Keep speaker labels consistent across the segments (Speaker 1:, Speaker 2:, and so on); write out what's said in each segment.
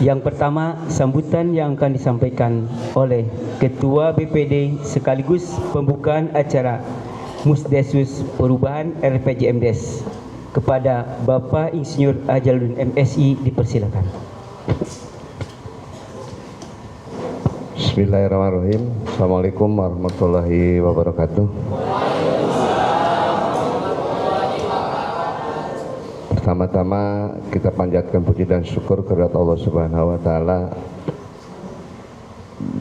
Speaker 1: Yang pertama, sambutan yang akan disampaikan oleh Ketua BPD sekaligus pembukaan acara Musdesus Perubahan RPJMDes kepada Bapak Insinyur Ajaluddin MSI, dipersilakan.
Speaker 2: Bismillahirrahmanirrahim. Assalamualaikum warahmatullahi wabarakatuh. Pertama-tama kita panjatkan puji dan syukur kepada Allah Subhanahu wa taala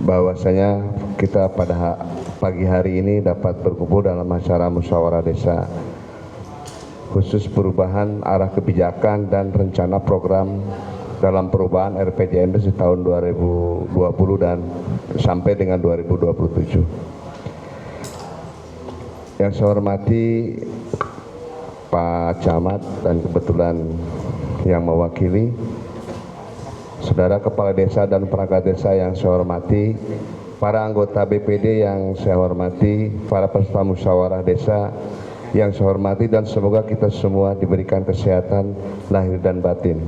Speaker 2: bahwasanya kita pada pagi hari ini dapat berkumpul dalam acara musyawarah desa khusus perubahan arah kebijakan dan rencana program dalam perubahan RPJMDes di tahun 2020 dan sampai dengan 2027. Yang saya hormati Pak Camat dan kebetulan yang mewakili, Saudara Kepala Desa dan Perangkat Desa yang saya hormati, para anggota BPD yang saya hormati, para peserta musyawarah desa yang saya hormati, dan semoga kita semua diberikan kesehatan lahir dan batin.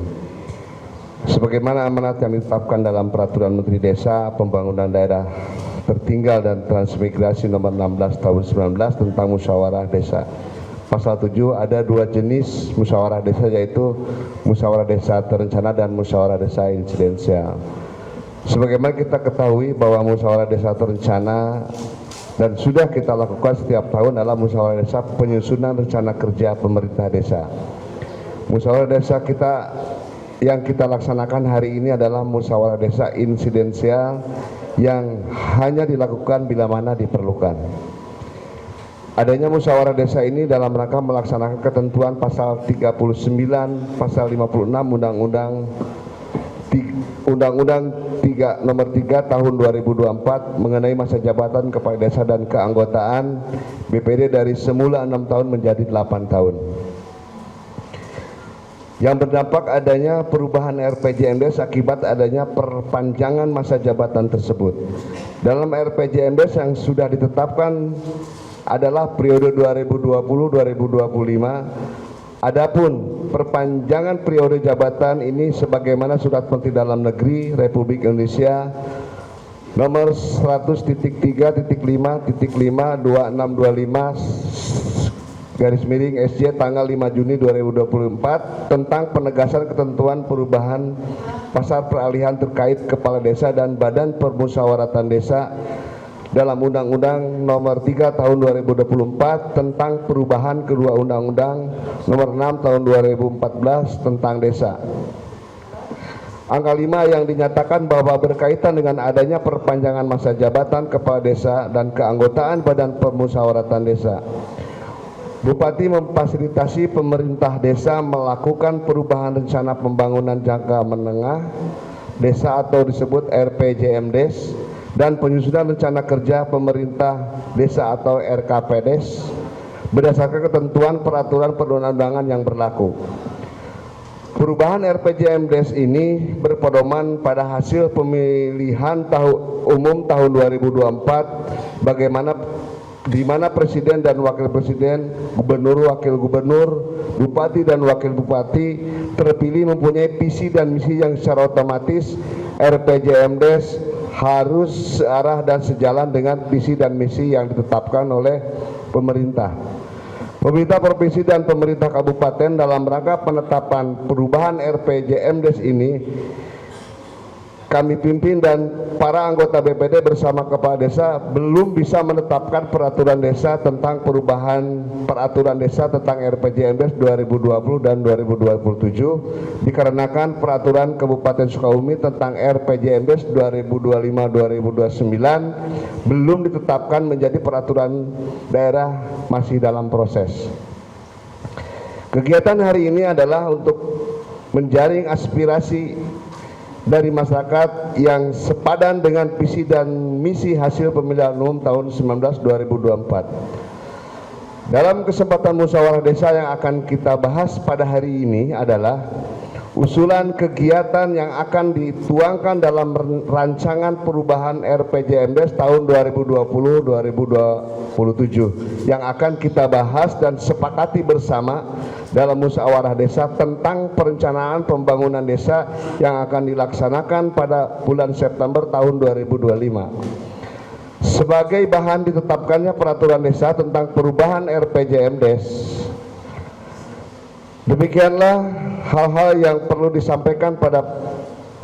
Speaker 2: Sebagaimana amanat yang ditetapkan dalam Peraturan Menteri Desa Pembangunan Daerah Tertinggal dan Transmigrasi Nomor 16 Tahun 19 tentang musyawarah desa. Pasal 7 ada dua jenis musyawarah desa, yaitu musyawarah desa terencana dan musyawarah desa insidensial. Sebagaimana kita ketahui bahwa musyawarah desa terencana dan sudah kita lakukan setiap tahun adalah musyawarah desa penyusunan rencana kerja pemerintah desa. Musyawarah desa kita yang kita laksanakan hari ini adalah musyawarah desa insidensial yang hanya dilakukan bila mana diperlukan. Adanya musyawarah desa ini dalam rangka melaksanakan ketentuan pasal 39, pasal 56 Undang-Undang Nomor 3 Tahun 2024 mengenai masa jabatan kepala desa dan keanggotaan BPD dari semula 6 tahun menjadi 8 tahun. Yang berdampak adanya perubahan RPJMDes akibat adanya perpanjangan masa jabatan tersebut. Dalam RPJMDes yang sudah ditetapkan adalah periode 2020-2025. Adapun perpanjangan periode jabatan ini sebagaimana Surat Menteri Dalam Negeri Republik Indonesia nomor 100.3.5.52625 tanggal 5 Juni 2024 tentang penegasan ketentuan perubahan pasal peralihan terkait kepala desa dan badan permusyawaratan desa dalam Undang-Undang Nomor 3 Tahun 2024 tentang perubahan kedua Undang-Undang Nomor 6 Tahun 2014 tentang desa. Angka 5 yang dinyatakan bahwa berkaitan dengan adanya perpanjangan masa jabatan kepala desa dan keanggotaan badan permusyawaratan desa. Bupati memfasilitasi pemerintah desa melakukan perubahan rencana pembangunan jangka menengah desa atau disebut RPJMDes dan penyusunan rencana kerja pemerintah desa atau RKPDes berdasarkan ketentuan peraturan perundang-undangan yang berlaku. Perubahan RPJMDes ini berpedoman pada hasil pemilihan umum tahun 2024 di mana presiden dan wakil presiden, gubernur, wakil gubernur, bupati dan wakil bupati terpilih mempunyai visi dan misi yang secara otomatis RPJMDes harus searah dan sejalan dengan visi dan misi yang ditetapkan oleh pemerintah. Pemerintah provinsi dan pemerintah kabupaten dalam rangka penetapan perubahan RPJMDes ini kami pimpin dan para anggota BPD bersama kepala desa belum bisa menetapkan peraturan desa tentang perubahan peraturan desa tentang RPJMDes 2020 dan 2027 dikarenakan peraturan Kabupaten Sukabumi tentang RPJMDes 2025-2029 belum ditetapkan menjadi peraturan daerah, masih dalam proses. Kegiatan hari ini adalah untuk menjaring aspirasi dari masyarakat yang sepadan dengan visi dan misi hasil pemilihan umum tahun 2024. Dalam kesempatan musyawarah desa yang akan kita bahas pada hari ini adalah usulan kegiatan yang akan dituangkan dalam rancangan perubahan RPJMDes tahun 2020-2027 yang akan kita bahas dan sepakati bersama dalam musyawarah desa tentang perencanaan pembangunan desa yang akan dilaksanakan pada bulan September tahun 2025. Sebagai bahan ditetapkannya peraturan desa tentang perubahan RPJMDes. Demikianlah hal-hal yang perlu disampaikan pada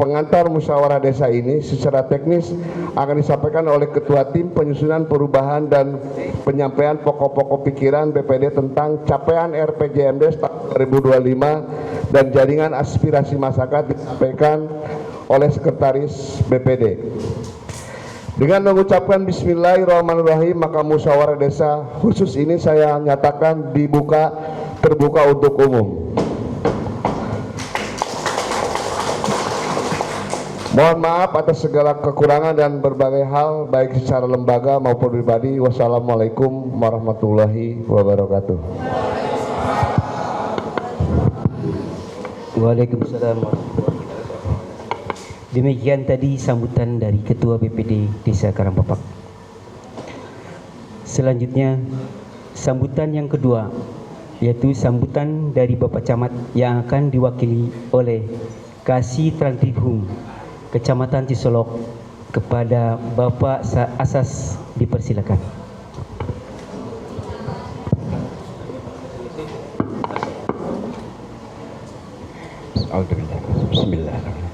Speaker 2: pengantar musyawarah desa ini. Secara teknis akan disampaikan oleh Ketua Tim Penyusunan Perubahan dan Penyampaian Pokok-pokok Pikiran BPD tentang capaian RPJMDes tahun 2025 dan jaringan aspirasi masyarakat disampaikan oleh Sekretaris BPD. Dengan mengucapkan Bismillahirrahmanirrahim, maka musyawarah desa khusus ini saya nyatakan terbuka untuk umum. Mohon maaf atas segala kekurangan dan berbagai hal baik secara lembaga maupun pribadi. Wassalamualaikum warahmatullahi wabarakatuh.
Speaker 1: Waalaikumsalam warahmatullahi wabarakatuh. Demikian tadi sambutan dari Ketua BPD Desa Karangpapak. Selanjutnya sambutan yang kedua, yaitu sambutan dari Bapak Camat yang akan diwakili oleh Kasih Transtibhum Kecamatan Cisolok. Kepada Bapak Asas dipersilakan.
Speaker 3: Bismillahirrahmanirrahim.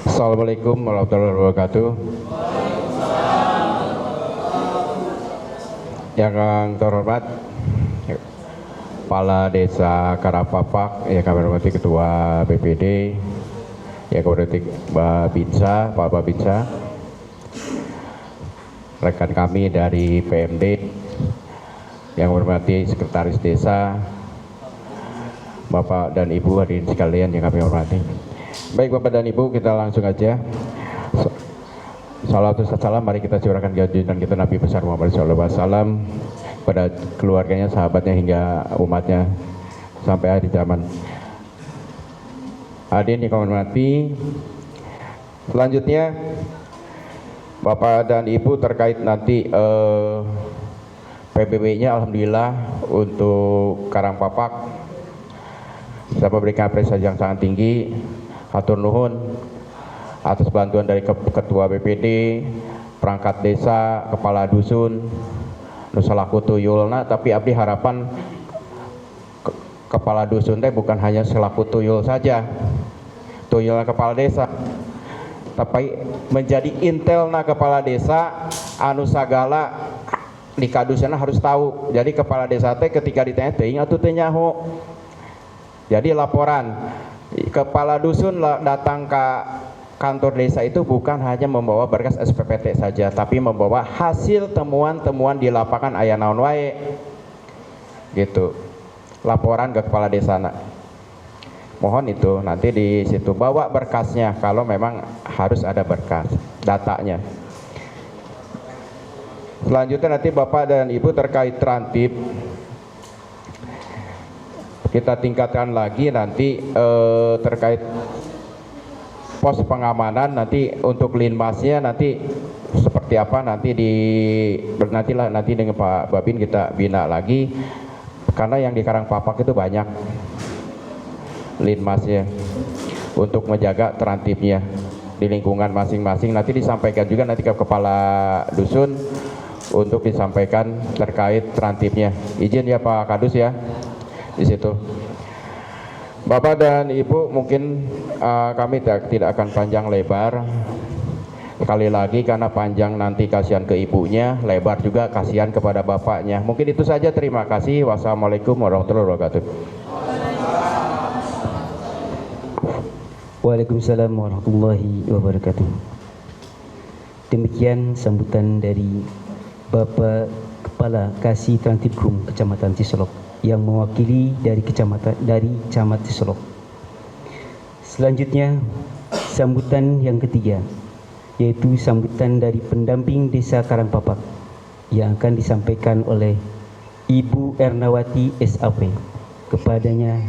Speaker 3: Assalamualaikum warahmatullahi wabarakatuh. Yang terhormat Kepala Desa Karangpapak, yang kami hormati Ketua BPD, yang kami hormati Babinsa, Pak Babinsa, rekan kami dari PMD, yang kami hormati Sekretaris Desa, Bapak dan Ibu hadirin sekalian yang kami hormati. Baik Bapak dan Ibu, kita langsung aja. Salawat salam, mari kita curahkan junjungan kita Nabi besar Muhammad SAW pada keluarganya, sahabatnya hingga umatnya sampai akhir zaman. Hadirin yang kami hormati, selanjutnya Bapak dan Ibu terkait nanti PBB-nya alhamdulillah untuk Karangpapak saya memberikan apresiasi yang sangat tinggi. Hatur nuhun atas bantuan dari Ketua BPD, perangkat desa, kepala dusun, nusalaku tuyulna, tapi abdi harapan kepala dusun teh bukan hanya selaku tuyul saja, tuyulna kepala desa, tapi menjadi intelna kepala desa anu sagala di kadusana harus tahu. Jadi kepala desa teh ketika ditanya teuing atuh teu nyaho. Jadi laporan kepala dusun datang ke kantor desa itu bukan hanya membawa berkas SPPT saja, tapi membawa hasil temuan-temuan di lapangan aya naon wae. Gitu. Laporan ke kepala desa. Mohon itu nanti di situ bawa berkasnya kalau memang harus ada berkas datanya. Selanjutnya nanti Bapak dan Ibu terkait Trantib kita tingkatkan lagi nanti terkait pos pengamanan nanti untuk linmasnya nanti seperti apa nanti nanti dengan Pak Babin kita bina lagi karena yang di Karangpapak itu banyak linmasnya untuk menjaga Trantibnya di lingkungan masing-masing. Nanti disampaikan juga nanti ke kepala dusun untuk disampaikan terkait Trantibnya. Izin ya Pak Kadus ya di situ. Bapak dan Ibu, mungkin kami tidak akan panjang lebar. Sekali lagi karena panjang nanti kasihan ke ibunya, lebar juga kasihan kepada bapaknya. Mungkin itu saja, terima kasih. Wassalamualaikum warahmatullahi wabarakatuh.
Speaker 1: Waalaikumsalam warahmatullahi wabarakatuh. Demikian sambutan dari Bapak Kepala Kasih Transtibhum Kecamatan Cisolok yang mewakili dari Camat Cisolok. Selanjutnya sambutan yang ketiga, yaitu sambutan dari pendamping Desa Karangpapak yang akan disampaikan oleh Ibu Ernawati SAP. Kepadanya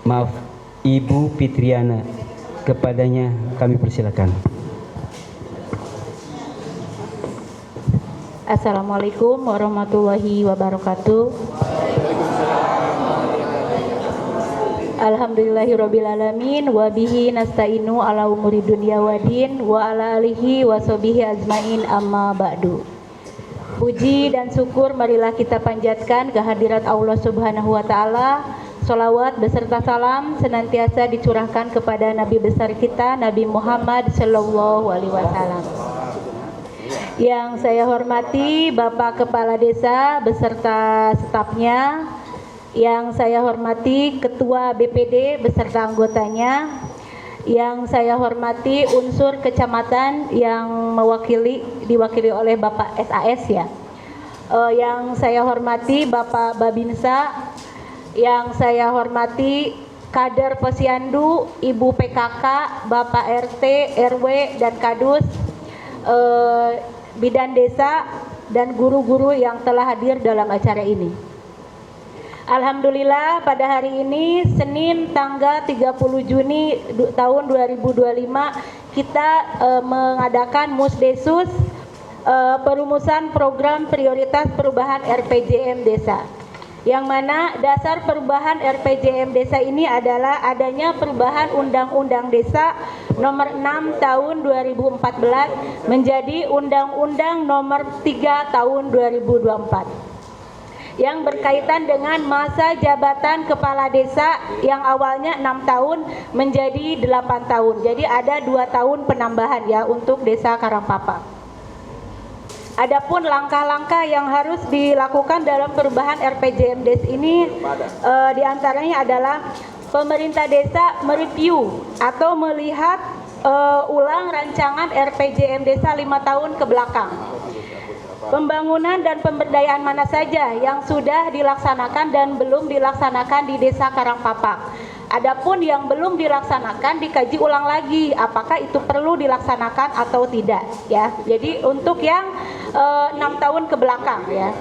Speaker 1: Maaf, Ibu Fitriana. Kepadanya kami persilakan.
Speaker 4: Assalamualaikum warahmatullahi wabarakatuh. Alhamdulillahirrabbilalamin. Wabihi nasta'inu ala umuri dunia wadin. Wa ala alihi wa sobihi azmain amma ba'du. Puji dan syukur marilah kita panjatkan kehadirat Allah subhanahu wa ta'ala. Salawat beserta salam senantiasa dicurahkan kepada Nabi besar kita, Nabi Muhammad sallallahu alaihi wasallam. Yang saya hormati Bapak Kepala Desa beserta stafnya, yang saya hormati Ketua BPD beserta anggotanya, yang saya hormati unsur kecamatan yang diwakili oleh Bapak SAS ya, yang saya hormati Bapak Babinsa, yang saya hormati kader Posyandu, Ibu PKK, Bapak RT, RW dan Kadus, bidan desa dan guru-guru yang telah hadir dalam acara ini. Alhamdulillah pada hari ini Senin tanggal 30 Juni tahun 2025 kita mengadakan Musdesus perumusan program prioritas perubahan RPJM desa. Yang mana dasar perubahan RPJM desa ini adalah adanya perubahan Undang-Undang Desa nomor 6 tahun 2014 menjadi Undang-Undang nomor 3 tahun 2024 yang berkaitan dengan masa jabatan kepala desa yang awalnya 6 tahun menjadi 8 tahun. Jadi ada 2 tahun penambahan ya untuk Desa Karangpapak. Adapun langkah-langkah yang harus dilakukan dalam perubahan RPJM Desa ini diantaranya adalah pemerintah desa mereview atau melihat ulang rancangan RPJM Desa 5 tahun ke belakang. Pembangunan dan pemberdayaan mana saja yang sudah dilaksanakan dan belum dilaksanakan di Desa Karangpapak. Adapun yang belum dilaksanakan dikaji ulang lagi apakah itu perlu dilaksanakan atau tidak ya. Jadi untuk yang 6 tahun ke belakang ya.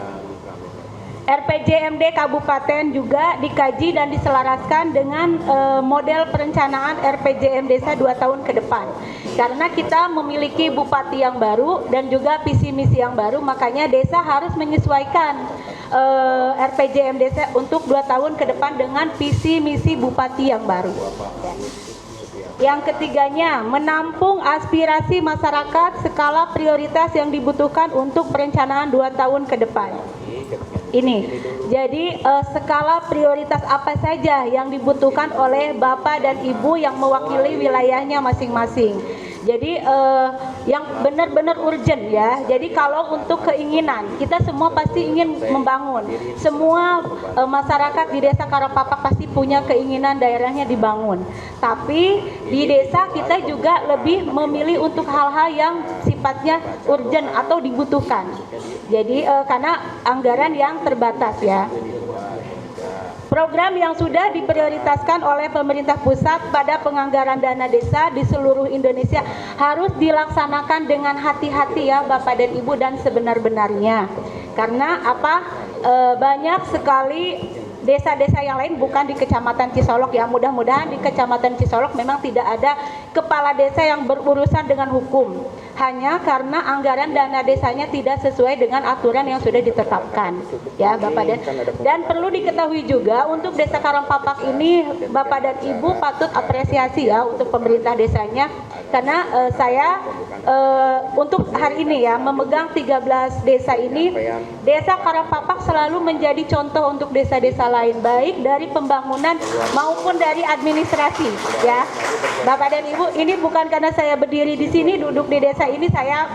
Speaker 4: RPJMD Kabupaten juga dikaji dan diselaraskan dengan model perencanaan RPJM Desa 2 tahun ke depan. Karena kita memiliki bupati yang baru dan juga visi misi yang baru, makanya desa harus menyesuaikan RPJM Desa untuk 2 tahun ke depan dengan visi misi bupati yang baru. Yang ketiganya, menampung aspirasi masyarakat skala prioritas yang dibutuhkan untuk perencanaan 2 tahun ke depan. Ini, jadi skala prioritas apa saja yang dibutuhkan oleh Bapak dan Ibu yang mewakili wilayahnya masing-masing. Jadi yang benar-benar urgent ya. Jadi kalau untuk keinginan, kita semua pasti ingin membangun. Semua masyarakat di Desa Karangpapak pasti punya keinginan daerahnya dibangun. Tapi di desa kita juga lebih memilih untuk hal-hal yang sifatnya urgent atau dibutuhkan. Jadi karena anggaran yang terbatas ya. Program yang sudah diprioritaskan oleh pemerintah pusat pada penganggaran dana desa di seluruh Indonesia harus dilaksanakan dengan hati-hati ya Bapak dan Ibu dan sebenar-benarnya. Karena apa? Banyak sekali desa-desa yang lain bukan di Kecamatan Cisolok ya. Mudah-mudahan di Kecamatan Cisolok memang tidak ada kepala desa yang berurusan dengan hukum. Hanya karena anggaran dana desanya tidak sesuai dengan aturan yang sudah ditetapkan ya Bapak dan perlu diketahui juga untuk Desa Karangpapak ini Bapak dan Ibu patut apresiasi ya untuk pemerintah desanya karena saya untuk hari ini ya memegang 13 desa ini, Desa Karangpapak selalu menjadi contoh untuk desa-desa lain baik dari pembangunan maupun dari administrasi ya Bapak dan Ibu. Ini bukan karena saya berdiri di sini duduk di desa ini saya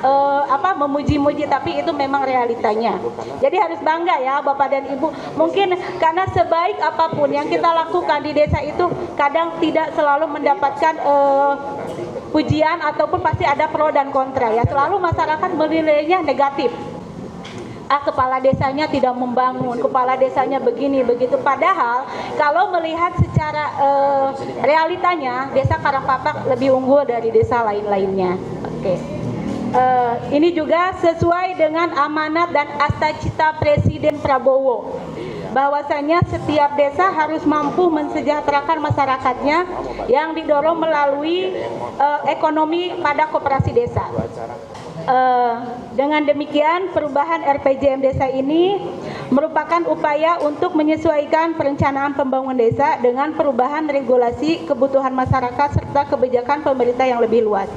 Speaker 4: memuji-muji, tapi itu memang realitanya. Jadi harus bangga ya Bapak dan Ibu. Mungkin karena sebaik apapun yang kita lakukan di desa itu kadang tidak selalu mendapatkan pujian ataupun pasti ada pro dan kontra ya. Selalu masyarakat menilainya negatif. Kepala desanya tidak membangun, kepala desanya begini begitu. Padahal kalau melihat secara realitanya Desa Karangpapak lebih unggul dari desa lain-lainnya. Oke. Ini juga sesuai dengan amanat dan asta cita Presiden Prabowo bahwasanya setiap desa harus mampu mensejahterakan masyarakatnya yang didorong melalui ekonomi pada koperasi desa. Dengan demikian, perubahan RPJM desa ini merupakan upaya untuk menyesuaikan perencanaan pembangunan desa dengan perubahan regulasi kebutuhan masyarakat serta kebijakan pemerintah yang lebih luas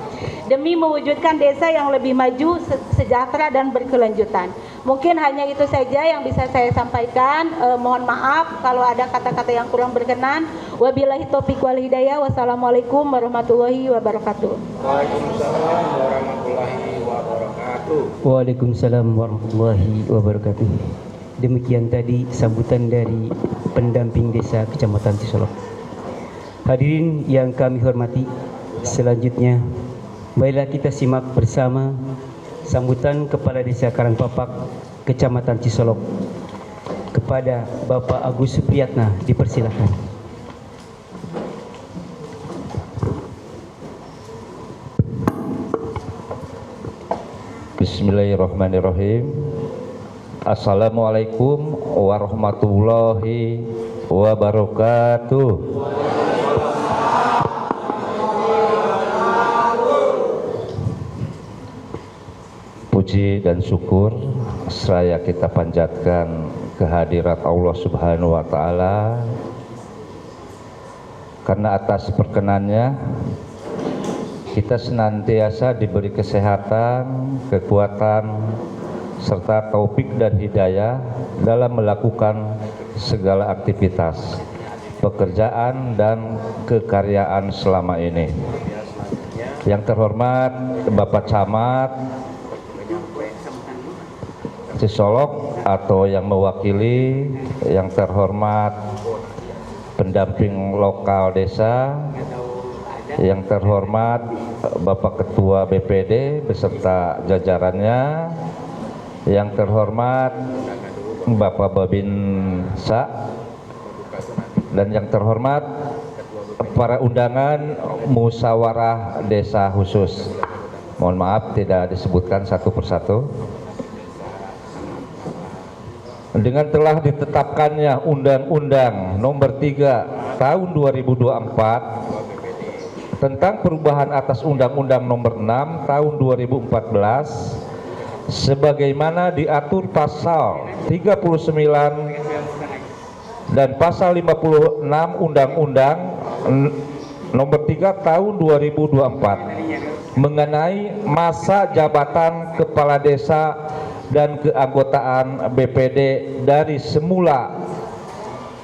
Speaker 4: demi mewujudkan desa yang lebih maju, sejahtera dan berkelanjutan. Mungkin hanya itu saja yang bisa saya sampaikan. Mohon maaf kalau ada kata-kata yang kurang berkenan. Wabillahi taufiq wal hidayah. Wassalamualaikum warahmatullahi wabarakatuh.
Speaker 3: Waalaikumsalam warahmatullahi wabarakatuh.
Speaker 1: Waalaikumsalam warahmatullahi wabarakatuh. Demikian tadi sambutan dari pendamping desa Kecamatan Cisolok. Hadirin yang kami hormati, selanjutnya marilah kita simak bersama sambutan Kepala Desa Karangpapak, Kecamatan Cisolok. Kepada Bapak Agus Supriyatna, dipersilakan.
Speaker 5: Bismillahirrahmanirrahim. Assalamualaikum warahmatullahi wabarakatuh. Puji dan syukur seraya kita panjatkan kehadirat Allah Subhanahu wa taala karena atas perkenannya kita senantiasa diberi kesehatan, kekuatan serta taufik dan hidayah dalam melakukan segala aktivitas, pekerjaan dan kekaryaan selama ini. Yang terhormat Bapak Camat Cisolok atau yang mewakili, yang terhormat pendamping lokal desa, yang terhormat Bapak Ketua BPD beserta jajarannya, yang terhormat Bapak Babinsa, dan yang terhormat para undangan musyawarah desa khusus. Mohon maaf tidak disebutkan satu persatu. Dengan telah ditetapkannya Undang-Undang Nomor 3 Tahun 2024 tentang perubahan atas Undang-Undang Nomor 6 Tahun 2014 sebagaimana diatur pasal 39 dan pasal 56 Undang-Undang Nomor 3 Tahun 2024 mengenai masa jabatan kepala desa dan keanggotaan BPD dari semula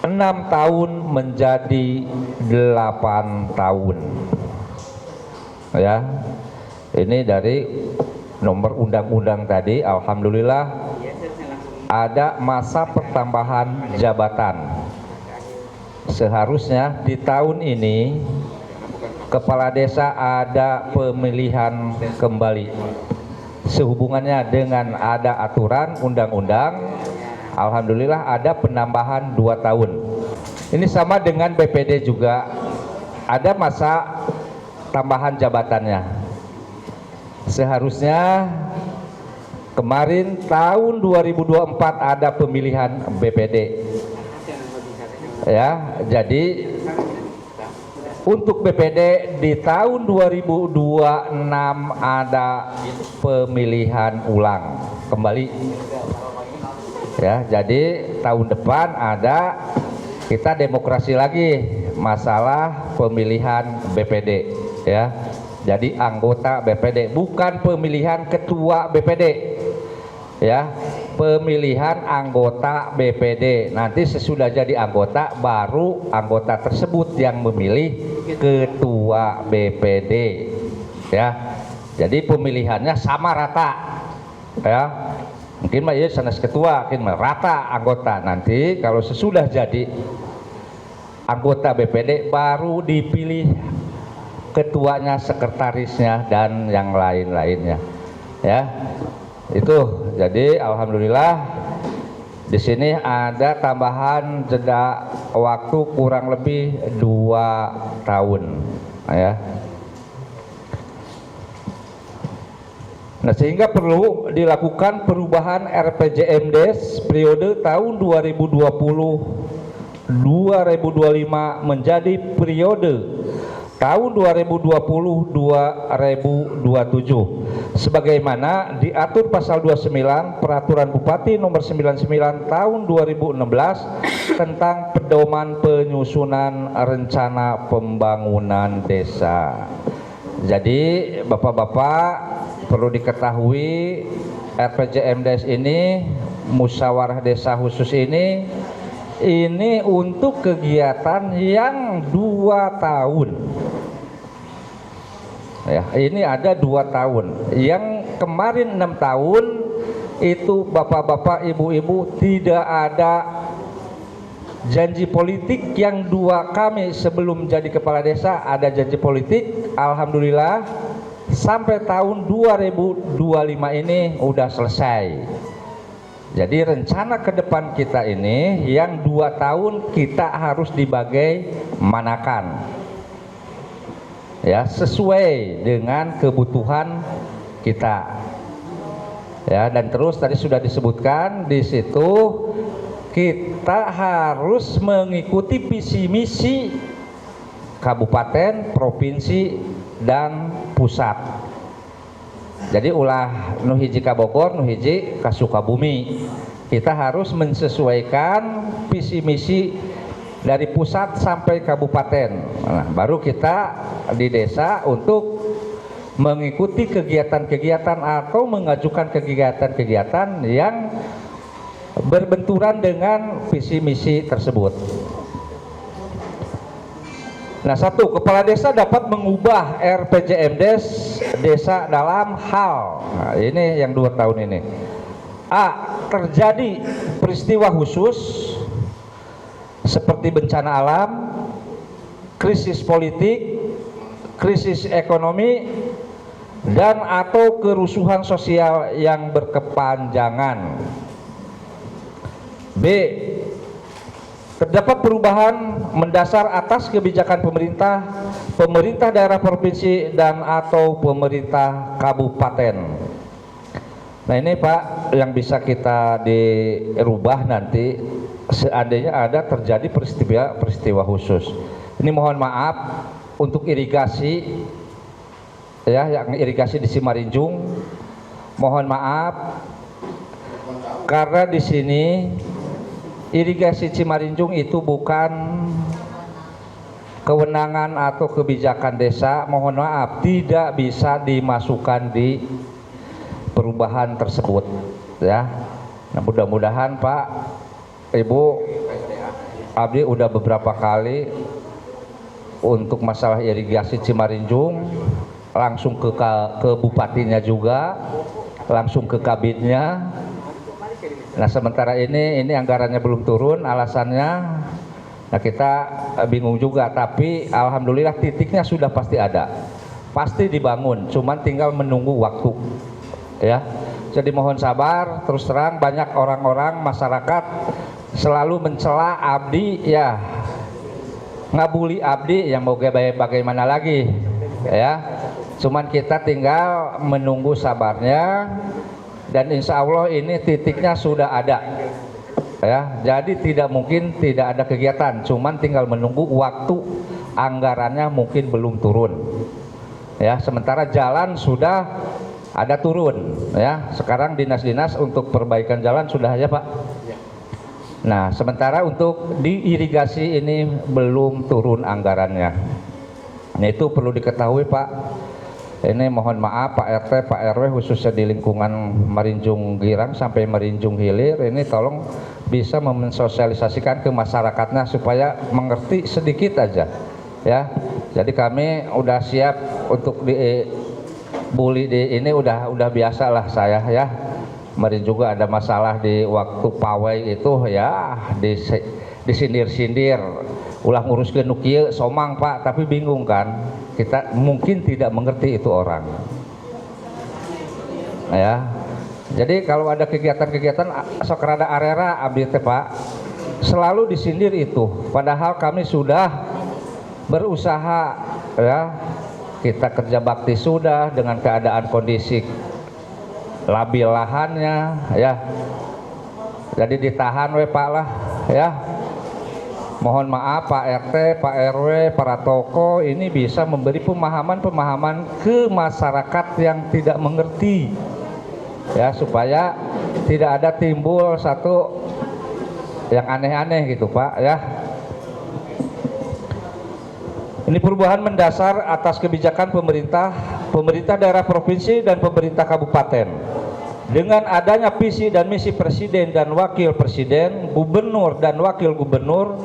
Speaker 5: 6 tahun menjadi 8 tahun. Ya, ini dari nomor undang-undang tadi. Alhamdulillah ada masa pertambahan jabatan. Seharusnya di tahun ini kepala desa ada pemilihan kembali. Sehubungannya dengan ada aturan undang-undang, alhamdulillah ada penambahan 2 tahun. Ini sama dengan BPD juga ada masa tambahan jabatannya. Seharusnya kemarin tahun 2024 ada pemilihan BPD. Ya, jadi untuk BPD di tahun 2026 ada pemilihan ulang kembali. Ya, jadi tahun depan ada kita demokrasi lagi masalah pemilihan BPD ya. Jadi anggota BPD bukan pemilihan ketua BPD. Ya, pemilihan anggota BPD. Nanti sesudah jadi anggota baru anggota tersebut yang memilih ketua BPD. Ya. Jadi pemilihannya sama rata. Ya. Mungkin mah ya sanes ketua, mungkin rata anggota. Nanti kalau sesudah jadi anggota BPD baru dipilih ketuanya, sekretarisnya dan yang lain-lainnya. Ya. Itu jadi alhamdulillah di sini ada tambahan jeda waktu kurang lebih 2 tahun ya. Nah, sehingga perlu dilakukan perubahan RPJMDes periode tahun 2020-2025 menjadi periode tahun 2020-2027 sebagaimana diatur pasal 29 Peraturan Bupati nomor 99 tahun 2016 tentang pedoman penyusunan rencana pembangunan desa. Jadi Bapak-bapak perlu diketahui RPJMDes ini, musyawarah desa khusus ini untuk kegiatan yang 2 tahun. Ya, ini ada 2 tahun. Yang kemarin 6 tahun itu Bapak-bapak, Ibu-ibu tidak ada janji politik. Yang 2 kami sebelum jadi kepala desa ada janji politik. Alhamdulillah sampai tahun 2025 ini udah selesai. Jadi rencana ke depan kita ini yang 2 tahun kita harus dibagaimanakan, ya, sesuai dengan kebutuhan kita. Ya, dan terus tadi sudah disebutkan di situ kita harus mengikuti visi misi kabupaten, provinsi, dan pusat. Jadi ulah nu hiji ka Bogor, nu hiji ka Sukabumi. Kita harus menyesuaikan visi misi dari pusat sampai kabupaten. Nah, baru kita di desa untuk mengikuti kegiatan-kegiatan atau mengajukan kegiatan-kegiatan yang berbenturan dengan visi misi tersebut. Nah, 1, kepala desa dapat mengubah RPJMDes desa dalam hal, nah, ini yang 2 tahun ini. A. Terjadi peristiwa khusus seperti bencana alam, krisis politik, krisis ekonomi, dan atau kerusuhan sosial yang berkepanjangan. B. Terdapat perubahan mendasar atas kebijakan pemerintah daerah provinsi dan atau pemerintah kabupaten. Nah, ini Pak yang bisa kita dirubah nanti seandainya ada terjadi peristiwa khusus. Ini mohon maaf untuk irigasi, ya, yang irigasi di Simarinjung. Mohon maaf karena di sini irigasi Cimarinjung itu bukan kewenangan atau kebijakan desa. Mohon maaf, tidak bisa dimasukkan di perubahan tersebut, ya. Nah, mudah-mudahan Pak, Ibu, abdi udah beberapa kali untuk masalah irigasi Cimarinjung langsung ke bupatinya juga, langsung ke kabinnya. Nah, sementara ini anggarannya belum turun, alasannya nah kita bingung juga, tapi alhamdulillah titiknya sudah pasti ada, pasti dibangun, cuman tinggal menunggu waktu, ya. Jadi mohon sabar. Terus terang banyak orang-orang masyarakat selalu mencela abdi, ya, ngabuli abdi, yang mau bagaimana lagi, ya. Cuman kita tinggal menunggu sabarnya. Dan insya Allah ini titiknya sudah ada, ya. Jadi tidak mungkin tidak ada kegiatan, cuman tinggal menunggu waktu, anggarannya mungkin belum turun, ya. Sementara jalan sudah ada turun, ya. Sekarang dinas-dinas untuk perbaikan jalan sudah aja, Pak. Nah, sementara untuk diirigasi ini belum turun anggarannya. Nah, itu perlu diketahui, Pak. Ini mohon maaf Pak RT, Pak RW khususnya di lingkungan Marinjung Girang sampai Marinjung Hilir, ini tolong bisa mensosialisasikan ke masyarakatnya supaya mengerti sedikit aja, ya. Jadi kami udah siap untuk bully di ini, udah biasa lah saya, ya. Kemarin juga ada masalah di waktu pawai itu, ya, disindir-sindir, ulah ngurus ke nukie somang Pak, tapi bingung kan. Kita mungkin tidak mengerti itu orang, ya. Jadi kalau ada kegiatan-kegiatan sok rada arera abdi teh Pak, selalu disindir itu, padahal kami sudah berusaha, ya. Kita kerja bakti sudah dengan keadaan kondisi labil lahannya ya. Jadi ditahan we Pak lah ya. Mohon maaf Pak RT, Pak RW, para tokoh ini bisa memberi pemahaman-pemahaman ke masyarakat yang tidak mengerti ya, supaya tidak ada timbul satu yang aneh-aneh gitu Pak ya. Ini perubahan mendasar atas kebijakan pemerintah daerah provinsi dan pemerintah kabupaten. Dengan adanya visi dan misi presiden dan wakil presiden, gubernur dan wakil gubernur,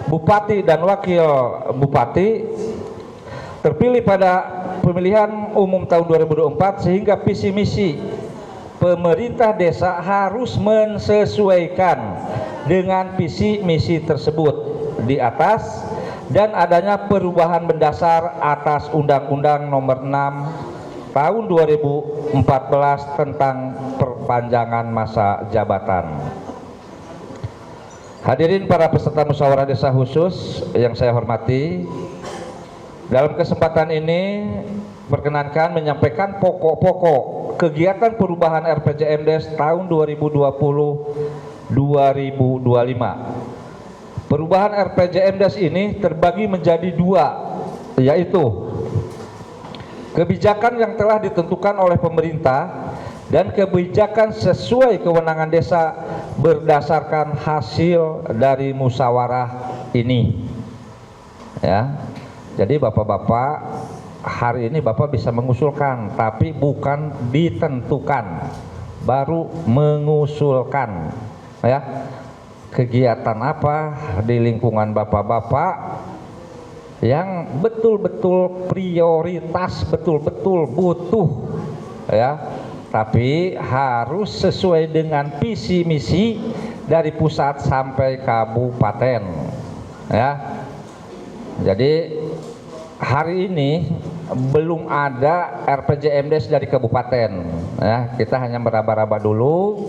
Speaker 5: bupati dan wakil bupati terpilih pada pemilihan umum tahun 2024, sehingga visi misi pemerintah desa harus mensesuaikan dengan visi misi tersebut di atas, dan adanya perubahan mendasar atas Undang-Undang Nomor 6 Tahun 2014 tentang perpanjangan masa jabatan. Hadirin para peserta musyawarah desa khusus yang saya hormati, dalam kesempatan ini perkenankan menyampaikan pokok-pokok kegiatan perubahan RPJMDes tahun 2020-2025. Perubahan RPJMDes ini terbagi menjadi dua, yaitu kebijakan yang telah ditentukan oleh pemerintah dan kebijakan sesuai kewenangan desa berdasarkan hasil dari musyawarah ini. Ya. Jadi Bapak-bapak, hari ini Bapak bisa mengusulkan, tapi bukan ditentukan, baru mengusulkan. Ya. Kegiatan apa di lingkungan Bapak-bapak yang betul-betul prioritas, betul-betul butuh ya, tapi harus sesuai dengan visi misi dari pusat sampai kabupaten ya. Jadi hari ini belum ada RPJMDes dari kabupaten ya, kita hanya meraba-raba dulu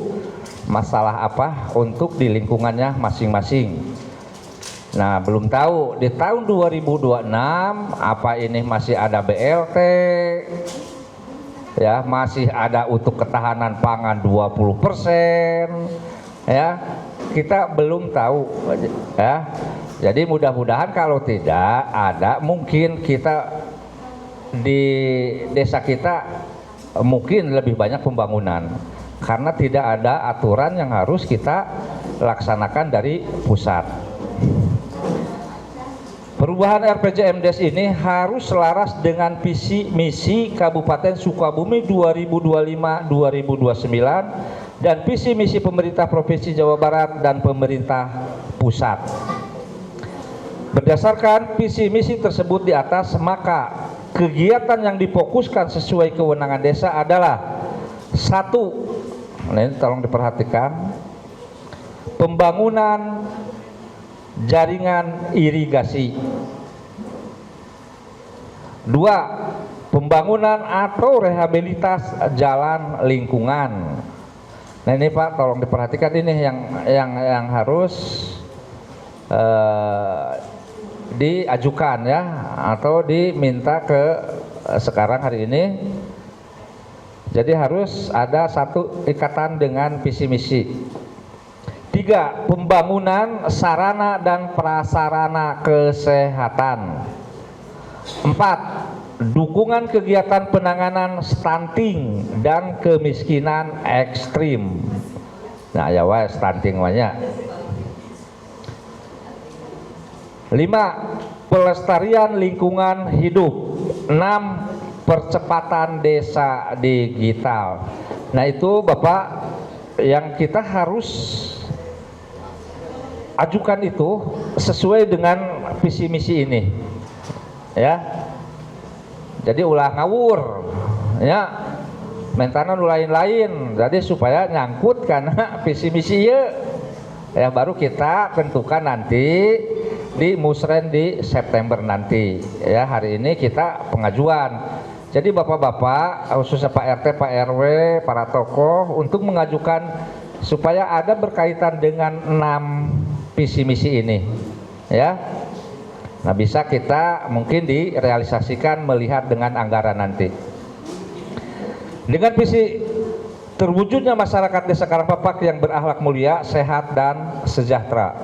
Speaker 5: masalah apa untuk di lingkungannya masing-masing. Nah, belum tahu di tahun 2026 apa ini masih ada BLT ya, masih ada untuk ketahanan pangan 20% ya, kita belum tahu ya. Jadi mudah-mudahan kalau tidak ada, mungkin kita di desa kita mungkin lebih banyak pembangunan karena tidak ada aturan yang harus kita laksanakan dari pusat. Perubahan RPJMDes ini harus selaras dengan visi misi Kabupaten Sukabumi 2025-2029 dan visi misi pemerintah Provinsi Jawa Barat dan pemerintah pusat. Berdasarkan visi misi tersebut di atas, maka kegiatan yang difokuskan sesuai kewenangan desa adalah: satu, ini tolong diperhatikan, pembangunan jaringan irigasi. Dua, pembangunan atau rehabilitas jalan lingkungan. Nah ini Pak, tolong diperhatikan, ini yang harus diajukan ya, atau diminta ke sekarang hari ini. Jadi harus ada satu ikatan dengan visi misi. Tiga, pembangunan sarana dan prasarana kesehatan. Empat, dukungan kegiatan penanganan stunting dan kemiskinan ekstrim. Nah ya wah, stunting banyak. 5, pelestarian lingkungan hidup. 6, percepatan desa digital. Nah itu Bapak yang kita harus ajukan itu sesuai dengan visi misi ini ya. Jadi ulah ngawur ya, mentanan lain-lain, jadi supaya nyangkut karena visi misi ya, baru kita tentukan nanti di musren di September nanti ya. Hari ini kita pengajuan. Jadi Bapak-bapak, khususnya Pak RT, Pak RW, para tokoh untuk mengajukan supaya ada berkaitan dengan 6 visi misi ini ya. Nah bisa kita mungkin direalisasikan melihat dengan anggaran nanti. Dengan visi terwujudnya masyarakat Desa Karangpapak yang berakhlak mulia, sehat, dan sejahtera.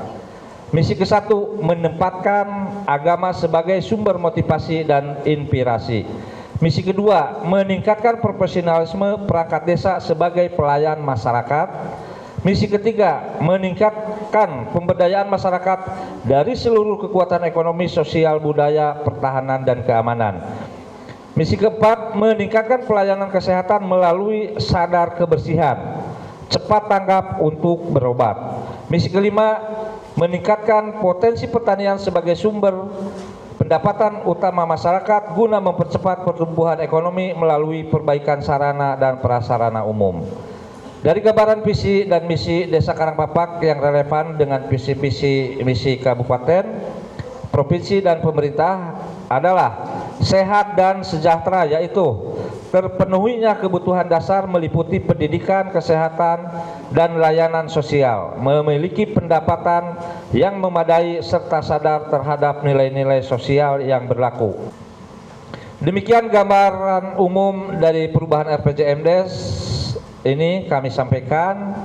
Speaker 5: Misi ke-1, menempatkan agama sebagai sumber motivasi dan inspirasi. Misi kedua, meningkatkan profesionalisme perangkat desa sebagai pelayan masyarakat. Misi ketiga, meningkatkan pemberdayaan masyarakat dari seluruh kekuatan ekonomi, sosial, budaya, pertahanan, dan keamanan. Misi keempat, meningkatkan pelayanan kesehatan melalui sadar kebersihan, cepat tanggap untuk berobat. Misi kelima, meningkatkan potensi pertanian sebagai sumber pendapatan utama masyarakat guna mempercepat pertumbuhan ekonomi melalui perbaikan sarana dan prasarana umum. Dari gambaran visi dan misi Desa Karangpapak yang relevan dengan visi-visi misi kabupaten, provinsi, dan pemerintah adalah sehat dan sejahtera, yaitu terpenuhinya kebutuhan dasar meliputi pendidikan, kesehatan, dan layanan sosial, memiliki pendapatan yang memadai serta sadar terhadap nilai-nilai sosial yang berlaku. Demikian gambaran umum dari perubahan RPJMdes ini kami sampaikan.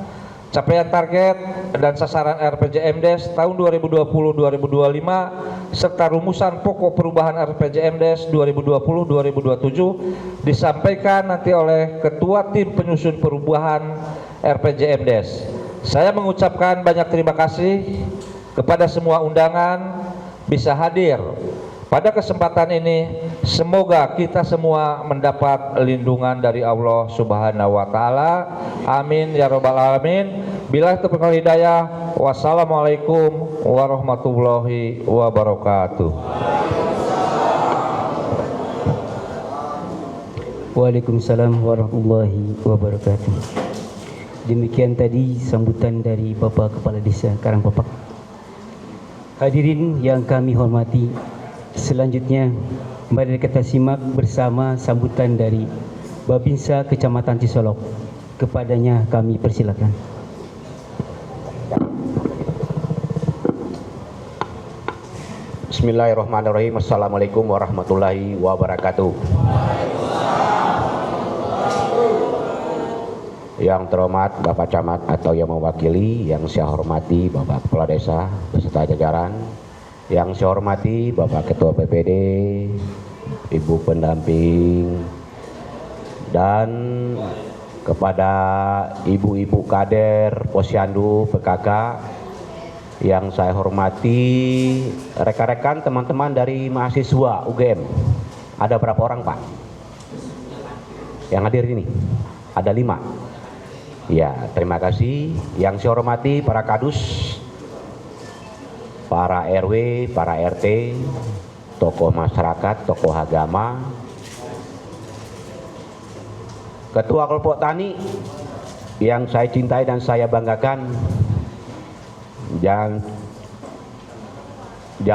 Speaker 5: Capaian target dan sasaran RPJMdes tahun 2020-2025 serta rumusan pokok perubahan RPJMdes 2020-2027 disampaikan nanti oleh Ketua Tim Penyusun Perubahan RPJMdes. Saya mengucapkan banyak terima kasih kepada semua undangan bisa hadir pada kesempatan ini. Semoga kita semua mendapat lindungan dari Allah Subhanahu wa taala. Amin ya rabbal alamin. Billahi taufiq wal hidayah. Wassalamualaikum warahmatullahi wabarakatuh.
Speaker 1: Waalaikumsalam warahmatullahi wabarakatuh. Demikian tadi sambutan dari Bapak Kepala Desa Karangpapak. Hadirin yang kami hormati, selanjutnya mari kita simak bersama sambutan dari Babinsa Kecamatan Cisolok. Kepadanya kami persilakan.
Speaker 6: Bismillahirrahmanirrahim. Assalamualaikum warahmatullahi wabarakatuh. Yang terhormat Bapak Camat atau yang mewakili, yang saya hormati Bapak Kepala Desa beserta jajaran, yang saya hormati Bapak Ketua PPD, Ibu pendamping, dan kepada ibu-ibu kader Posyandu PKK yang saya hormati, rekan-rekan teman-teman dari mahasiswa UGM. Ada berapa orang Pak yang hadir ini? Ada 5. Ya, terima kasih. Yang saya hormati para kadus, para RW, para RT, tokoh masyarakat, tokoh agama, Ketua Kelompok Tani yang saya cintai dan saya banggakan. Jangan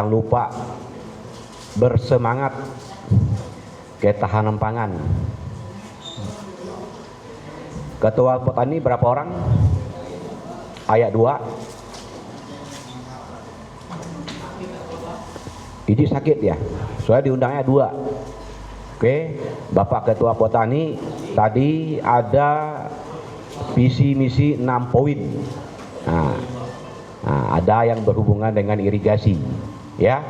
Speaker 6: lupa bersemangat ketahanan pangan. Ketua Kelompok Tani berapa orang? Ayat 2. Ini sakit ya, soalnya diundangnya 2. Oke, Bapak Ketua Potani tadi ada visi misi 6 poin. Nah, ada yang berhubungan dengan irigasi, ya.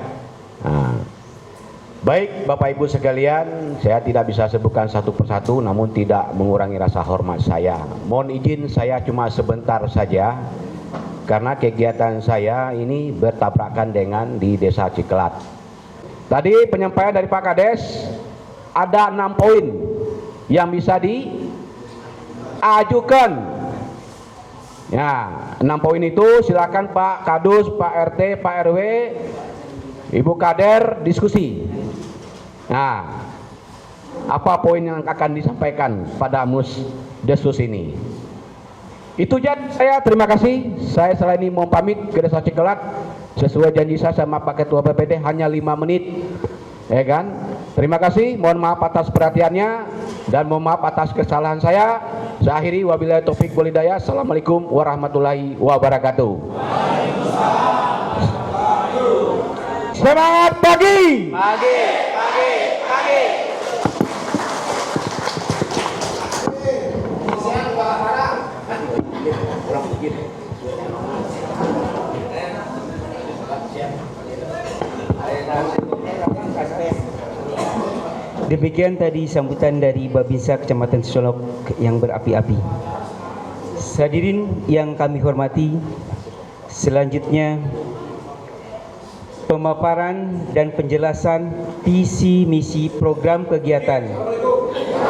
Speaker 6: Baik Bapak Ibu sekalian, saya tidak bisa sebutkan satu persatu, namun tidak mengurangi rasa hormat saya. Mohon izin saya cuma sebentar saja, karena kegiatan saya ini bertabrakan dengan di Desa Cikelat. Tadi penyampaian dari Pak Kades, ada 6 poin yang bisa diajukan. Ya, 6 poin itu silakan Pak Kadus, Pak RT, Pak RW, Ibu Kader diskusi. Nah, apa poin yang akan disampaikan pada Musdesus ini? Itu aja saya, terima kasih. Saya selain ini mau pamit ke Desa Cikelat sesuai janji saya sama Pak Ketua PPD hanya 5 menit. Ya kan? Terima kasih, mohon maaf atas perhatiannya dan mohon maaf atas kesalahan saya. Saya akhiri, wabillahi taufik wal hidayah. Assalamualaikum warahmatullahi wabarakatuh. Semangat pagi. Pagi.
Speaker 1: Demikian tadi sambutan dari Babinsa Kecamatan Sisolok yang berapi-api. Hadirin yang kami hormati, selanjutnya pemaparan dan penjelasan visi misi program kegiatan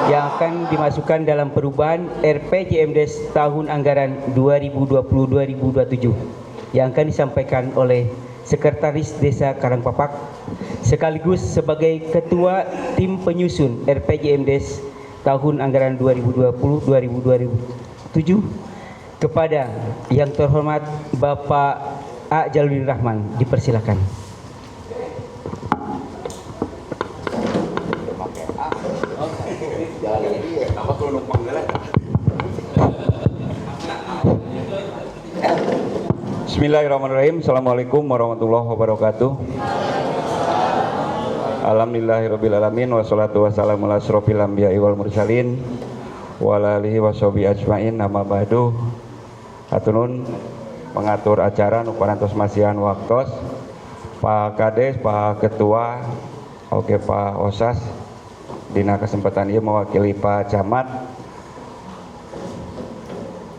Speaker 1: yang akan dimasukkan dalam perubahan RPJMDes tahun anggaran 2020-2027 yang akan disampaikan oleh Sekretaris Desa Karangpapak sekaligus sebagai Ketua Tim Penyusun RPJMDes tahun anggaran 2020-2027 kepada yang terhormat Bapak A. Jaludin Rahman. Dipersilakan.
Speaker 3: Bismillahirrahmanirrahim. Assalamualaikum warahmatullahi wabarakatuh. Alhamdulillahirrabbilalamin. Wassalatu wassalamu ala asrofil anbiya'i wal mursalin wa ala alihi washabihi ajmain. Amma ba'du. Hatunun mengatur acara nu parantos masihan waktos Pak Kades, Pak Ketua, oke Pak Osas. Dina kesempatan ieu mewakili Pak Camat,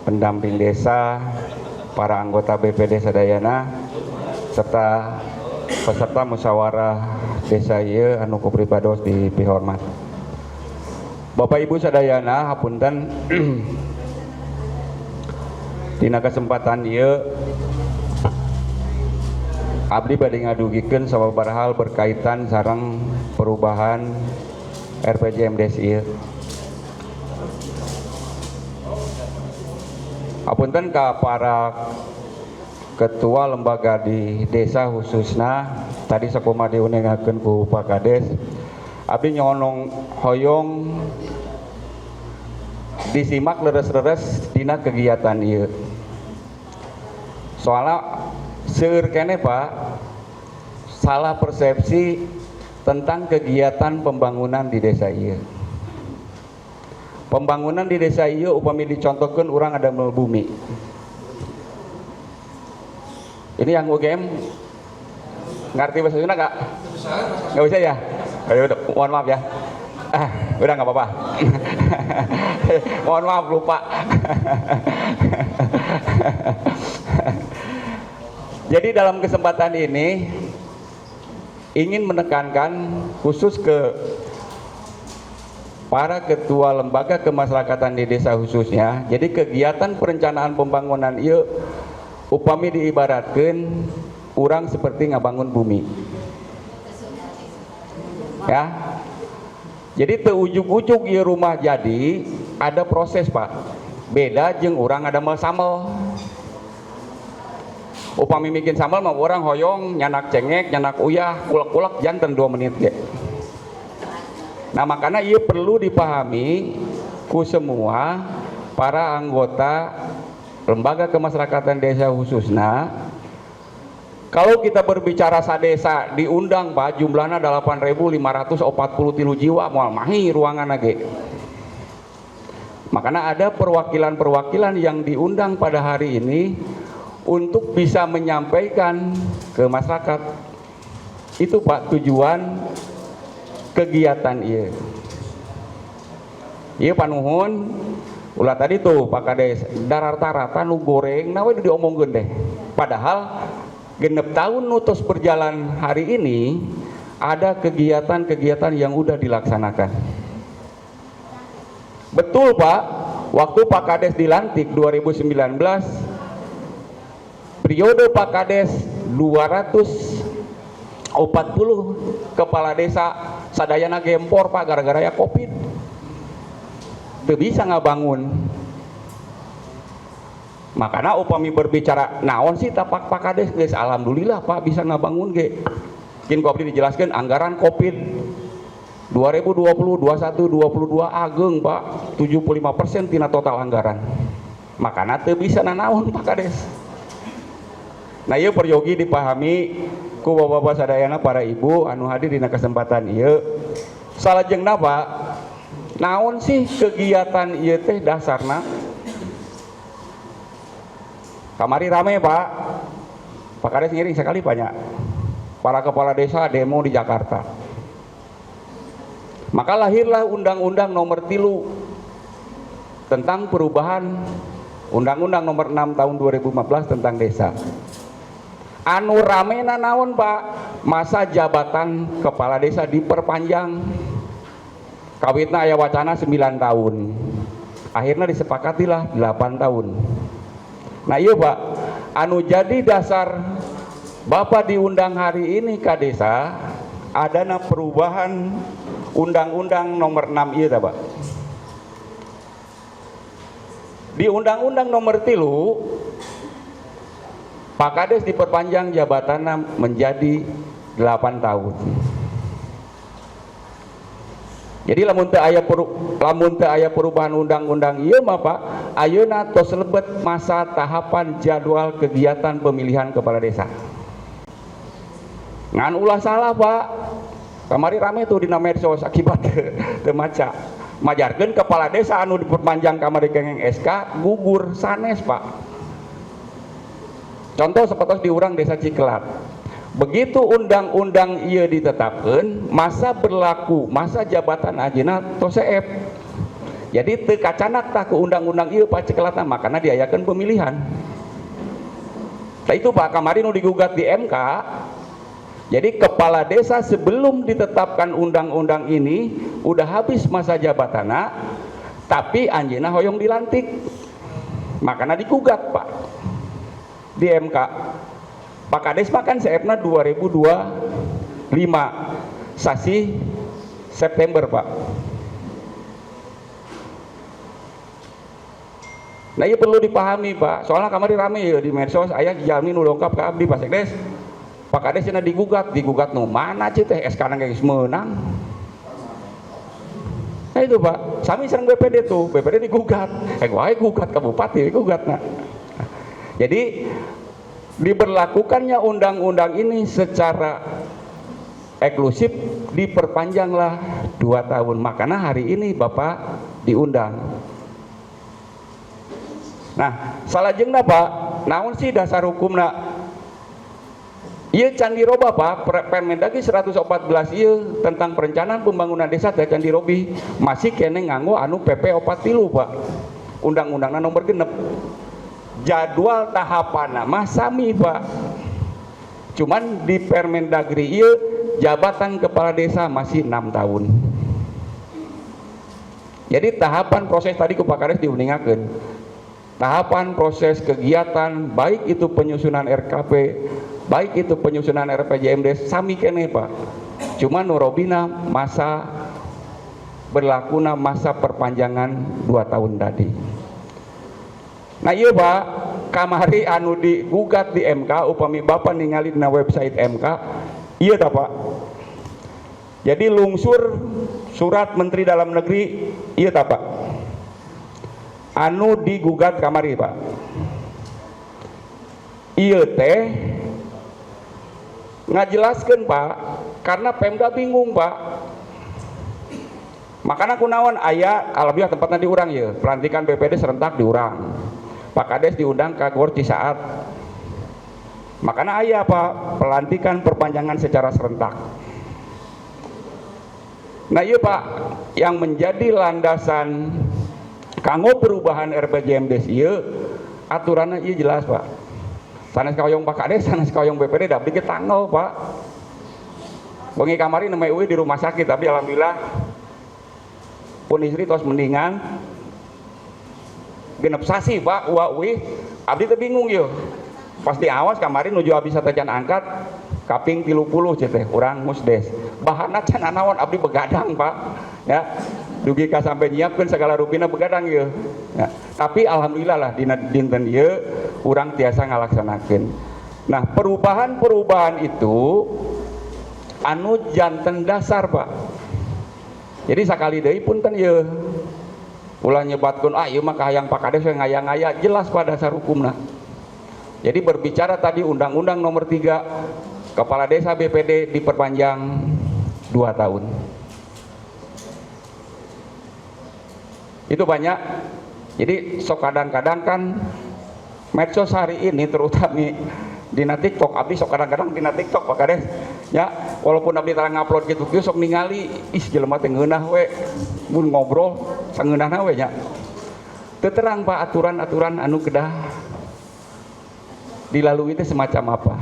Speaker 3: pendamping desa, para anggota BPD sadayana serta peserta musyawarah desa ieu anu kupribados dipihormat. Bapak Ibu sadayana hapunten dina kesempatan ieu abdi bade ngadugikeun sababaraha hal berkaitan sareng perubahan RPJMDes ieu. Hapunten ka para ketua lembaga di desa khususna tadi sakuma diunengakeun ku Pak Kades, abdi nyonong hoyong disimak leres-leres dina kegiatan ieu. Soalnya seueur keneh Pak, salah persepsi tentang kegiatan pembangunan di desa ieu. Pembangunan di desa ieu upami dicontohkeun urang ada mel bumi. Ini yang UGM ngerti bahasa Sunda enggak? Enggak bisa ya? Ayo, mohon maaf ya. Udah enggak apa-apa. Mohon maaf lupa. Jadi dalam kesempatan ini ingin menekankan khusus ke para ketua lembaga kemasyarakatan di desa khususnya. Jadi kegiatan perencanaan pembangunan ieu upami diibaratkeun urang seperti ngabangun bumi. Ya. Jadi teu ujug-ujug ieu rumah jadi ada proses, Pak. Beda jeung urang ada samel. Upami bikin sambal mah orang hoyong nyanak cengek, nyanak uyah, kulak-kulak janten 2 menit ge. Nah makanya ia perlu dipahami ku semua para anggota lembaga kemasyarakatan desa khususnya. Kalau kita berbicara sadesa diundang Pak, jumlahnya 8.543 jiwa, moal mahi ruangan lagi. Makanya ada perwakilan-perwakilan yang diundang pada hari ini untuk bisa menyampaikan ke masyarakat. Itu Pak tujuan kegiatan ieu. Ieu panuhun ulah tadi tuh Pak Kades darata-rata nu goreng nawe diomongkeun deh. Padahal genep tahun nutus berjalan hari ini ada kegiatan-kegiatan yang udah dilaksanakan. Betul Pak, waktu Pak Kades dilantik 2019 periode Pak Kades 240 kepala desa sadayana gempor Pak gara-gara ya Covid. Teu bisa ngabangun. Makanya upami berbicara naon sih tapak Pak Kades geus alhamdulillah Pak bisa ngabangun ge. Kin Kopri dijelaskeun anggaran Covid 2020, 21, 22 ageng Pak 75% tina total anggaran. Makanya teu bisa nanaon Pak Kades. Nah ieu peryogi dipahami ku bapak-bapak sadayana para ibu anu hadir dina kesempatan ieu. Salajengna Pak, naon sih kegiatan ieu teh dasarna? Kamari rame Pak. Pak Kades ngiring sekali banyak. Para kepala desa demo di Jakarta. Maka lahirlah Undang-Undang Nomor 3 tentang perubahan Undang-Undang Nomor 6 tahun 2015 tentang desa. Anu ramena naon Pak, masa jabatan kepala desa diperpanjang. Kawitna aya wacana 9 tahun. Akhirnya disepakatilah 8 tahun. Nah iya Pak, anu jadi dasar Bapak diundang hari ini ke desa adana perubahan Undang-Undang Nomor 6 iya Pak. Di Undang-Undang Nomor 3 Pak Kades diperpanjang jabatannya menjadi 8 tahun. Jadi lamun teu aya perubahan undang-undang ieu mah Pak, ayeuna tos lebet masa tahapan jadwal kegiatan pemilihan kepala desa. Ngan ulah salah Pak. Kamari rame tuh dina medsos akibat teu maca. Majarkeun kepala desa anu diperpanjang kamari kengeng SK gugur sanes Pak. Contoh seperti di urang desa Cikelat. Begitu undang-undang ieu ditetapkeun, masa berlaku, masa jabatan ajeuna tos seep. Jadi teu kacanak tah ku undang-undang ieu Pak Cikelat makana diayakeun pemilihan. Nah itu Pak kamari nu digugat di MK. Jadi kepala desa sebelum ditetapkan undang-undang ini udah habis masa jabatanna, tapi anjeunna hoyong dilantik. Makana digugat Pak di MK. Pak Kades makan seepna 2025 sasi September Pak. Nah ini perlu dipahami Pak, soalnya kamari rame ya di medsos aya jalmi nu lengkap ka abdi Pak Sekdes. Pak Kades cenah digugat nu mana ceu teh SK na geus meunang. Nah itu Pak, sami sareng BPD tuh, BPD digugat. Wae gugat ka bupati gugatna. Jadi diberlakukannya undang-undang ini secara eksklusif diperpanjanglah 2 tahun. Makanya hari ini Bapak diundang. Nah, salajengna Pak, naon sih dasar hukumna? Ieu can diroba Pak, Permendagri 114 ieu tentang perencanaan pembangunan desa teh can dirobi. Masih kene nganggo anu PP 43 Pak. Undang-undangna nomor 6. Jadwal tahapan mah sami Pak, cuman di Permendagri ieu jabatan kepala desa masih 6 tahun. Jadi tahapan proses tadi ku Pak Kades diuningakeun, tahapan proses kegiatan baik itu penyusunan RKP, baik itu penyusunan RPJMD sami kene Pak, cuman nurobina masa berlakuna masa perpanjangan 2 tahun tadi. Nah iya Pak, kamari anu digugat di MK upami Bapak ningali na website MK iya tak Pak. Jadi lungsur surat Menteri Dalam Negeri iya tak Pak, anu digugat kamari Pak. Iya teh ngajelaskeun Pak, karena Pemda bingung Pak. Makanya kunaon aya alhamdulillah tempatnya diurang ya, pelantikan BPD serentak diurang. Pak Kades diundang ke Gor Cisaat. Makanya aya Pak pelantikan perpanjangan secara serentak. Nah iya Pak, yang menjadi landasan kanggo perubahan RPJMD ieu aturanna ieu jelas Pak. Sanes kaoyong Pak Kades, sanes kaoyong BPD da dikit tanggal Pak. Bengi kamari nemai uwi di rumah sakit tapi alhamdulillah pun istri tos mendingan. Genep sasi Pak, uwi abdi teh bingung yeuh. Pas di awas kamari nuju abdi satejan angkat kaping 30 cenah urang musdes. Bahanna can naon abdi begadang Pak. Ya. Dugi ka sampai nyiapkeun segala rupina begadang yeuh. Ya. Tapi alhamdulillah lah dina dinten ieu urang tiasa ngalaksanakeun. Nah, perubahan-perubahan itu anu janten dasar Pak. Jadi sakali deui punten ieu ulah nyebatkeun ieu mah kahayang Pak Kades ngaya-ngaya, jelas pada dasar hukumna. Jadi berbicara tadi Undang-Undang Nomor 3 Kepala Desa BPD diperpanjang 2 tahun. Itu banyak. Jadi sok kadang-kadang kan medsos hari ini terutama dina TikTok, abdi sok kadang-kadang dina TikTok Pak Kades ya walaupun abdi tara ngupload gitu kieu sok ningali ih jelema teh ngeunah we mun ngobrol sangeunahna we nya. Teu terang Pak aturan-aturan anu kedah dilalui itu semacam apa.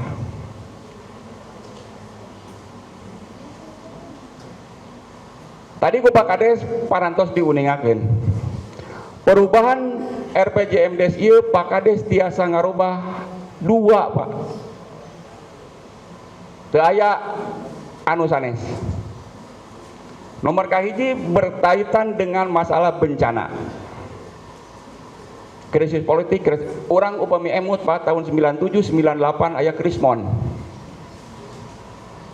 Speaker 3: Tadi ku Pak Kades parantos diuningakeun perubahan RPJMDes ieu Pak Kades tiasa ngarubah dua Pak. Teu aya anu sanes. Nomor kahiji berkaitan dengan masalah bencana. Krisis politik, orang upami emut Pak tahun 97 98 aya krismon.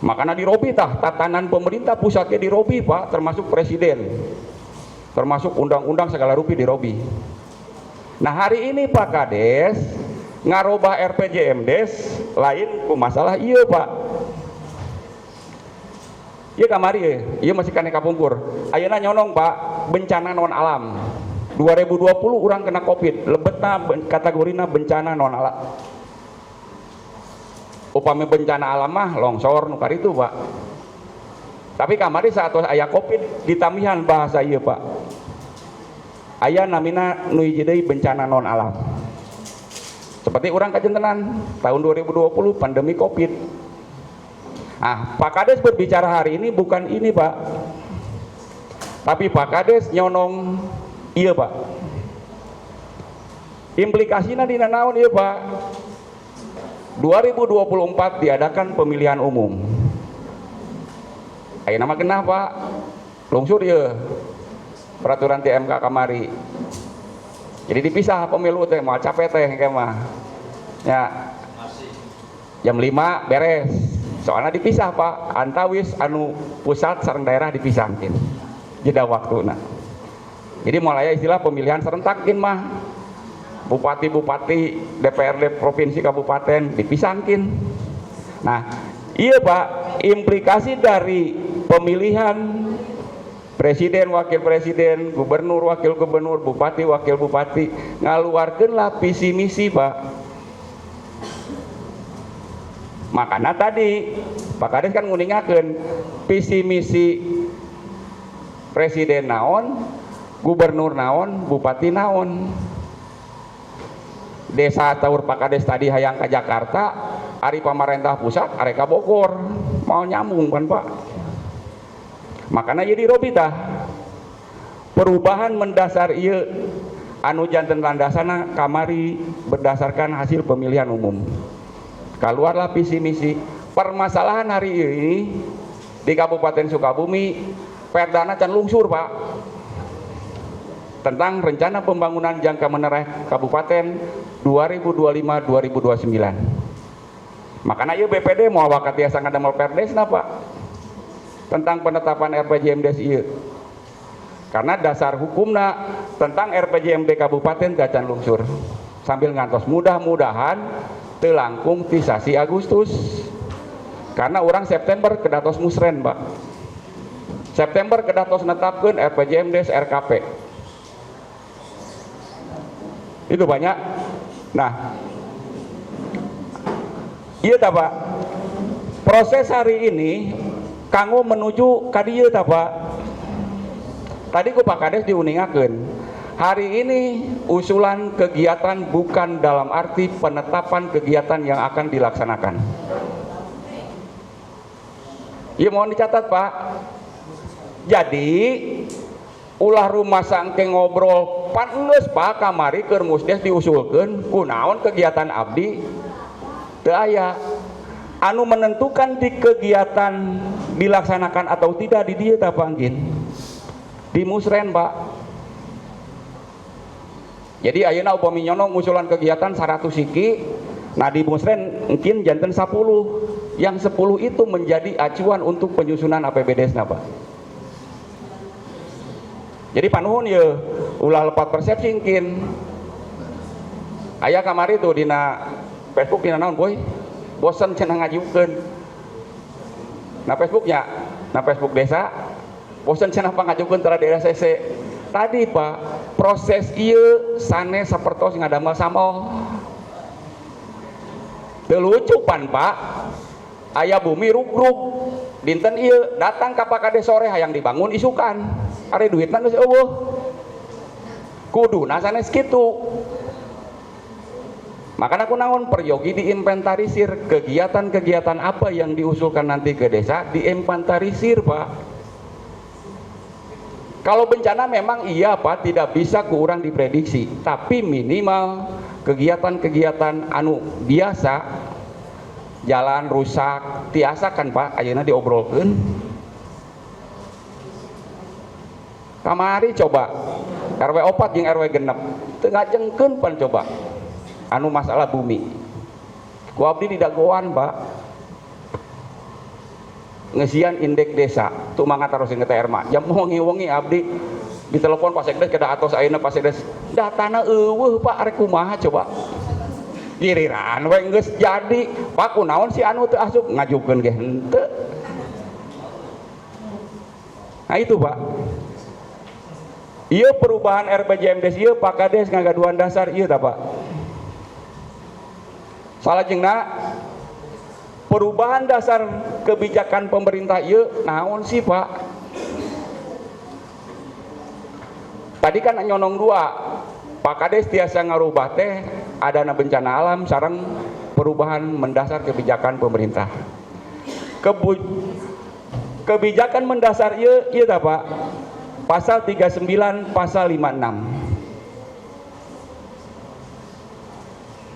Speaker 3: Makanya dirobi tah tatanan pemerintah pusatnya dirobi Pak, termasuk presiden. Termasuk undang-undang segala rupi dirobi. Nah, hari ini Pak Kades ngarobah RPJMDes lain ku masalah ieu Pak. Ieu kamari ieu masih kane kapungkur. Ayeuna nyonong Pak bencana non alam. 2020 orang kena Covid, lebetna kategorina bencana non alam. Upami bencana alam mah longsor nu karitu Pak. Tapi kamari saat aya Covid ditamihan bahasa ieu Pak. Aya namina nu hiji deui bencana non alam. Seperti orang kajentenan tahun 2020 pandemi Covid. Ah, Pak Kades berbicara hari ini bukan ini Pak. Tapi Pak Kades nyonong iya Pak. Implikasinya dina naon ieu Pak? 2024 diadakan pemilihan umum. Ayeuna mah kenah Pak? Lungsur ieu. Peraturan ti MK kamari. Jadi dipisah pemilu teh moal capek teh engke mah. Ya. Jam 5 beres. Soalnya dipisah Pak, antawis anu pusat sareng daerah dipisahkeun. Jeda waktuna. Jadi mulai istilah pemilihan serentak gin mah bupati-bupati DPRD provinsi kabupaten dipisahkeun. Nah, iya Pak, implikasi dari pemilihan presiden, wakil presiden, gubernur, wakil gubernur, bupati, wakil bupati ngaluarkeunlah visi misi Pak. Makanya tadi Pak Kades kan nguningakeun visi misi presiden naon, gubernur naon, bupati naon. Desa Taur Pak Kades tadi hayang ke Jakarta, ari pamarentah pusat are ka Bogor, mau nyambung kan Pak. Makanya jadi robita perubahan mendasar ieu anu janten landasana kamari berdasarkan hasil pemilihan umum. Keluarlah visi misi. Permasalahan hari ini di Kabupaten Sukabumi perdana can lungsur Pak tentang rencana pembangunan jangka menengah kabupaten 2025-2029. Makanya ieu BPD mau wakat tiasa ngadamel perdesna Pak tentang penetapan RPJMDes ieu. Karena dasar hukumna tentang RPJMD kabupaten gacan lungsur. Sambil ngantos mudah-mudahan teu langkung ti sasi Agustus. Karena orang September kedatos musren Pak. September kedatos netapkeun RPJMDes RKP. Itu banyak. Nah, iya tak Pak, proses hari ini kanggo menuju ka dieu tak Pak. Tadi ku Pak Kades diuningakeun hari ini usulan kegiatan bukan dalam arti penetapan kegiatan yang akan dilaksanakan. Ya mohon dicatat Pak. Jadi ulah rumah sangke ngobrol pan geus Pak kamari keur musdes diusulkeun kunaon kegiatan abdi teu aya anu menentukan di kegiatan dilaksanakan atau tidak di dieu tah panggin di musren Pak. Jadi ayeuna upami nyonong usulan kegiatan 100 siki, nah di musren mungkin janten 10. Yang 10 itu menjadi acuan untuk penyusunan APBDes-na Pak. Jadi panuhun ya ulah lepat persepsi mungkin. Aya kamari tuh dina Facebook dina naon boy? Bosen cenah ngajukeun. Nah Facebooknya, nah Facebook desa bosen cenah pangajukeun tara daerah CC. Tadi Pak, proses ieu sanes sapertos ngadamel samol. Teu lucu pan Pak. Aya bumi rugrug dinten ieu datang ka Pak Kades sore hayang dibangun isukan are duitna geus eueuh kuduna sanes kitu. Makanya aku naon peryogi diinventarisir kegiatan-kegiatan apa yang diusulkan nanti ke desa diinventarisir Pak. Kalau bencana memang iya Pak tidak bisa kurang diprediksi, tapi minimal kegiatan-kegiatan anu biasa jalan rusak tiasa kan Pak ayeuna diobrolkeun. Kamari coba RW 4 jeung RW 6 teu ngajengkeun pan coba anu masalah bumi. Ku abdi di dagoan Pak ngesian indeks desa tuh mangga tarusin ke TR mah jam wengi-wengi abdi ditelepon Pak Sekdes kada atos ayeuna Pak Sekdes datana eueuh Pak arek kumaha coba giliran we geus jadi Pak kunaon si anu teu asup ngajukeun ge henteu. Nah itu Pak ieu perubahan RPJMDes ieu Pak Kades ngagaduan dasar ieu tah Pak. Salajengna perubahan dasar kebijakan pemerintah ieu naon sih Pak? Tadi kan nyonong dua, Pak Kades tiasa ngarubah teh adana bencana alam sareng perubahan mendasar kebijakan pemerintah. Kebijakan mendasar ieu tah Pak? Pasal 39, pasal 56.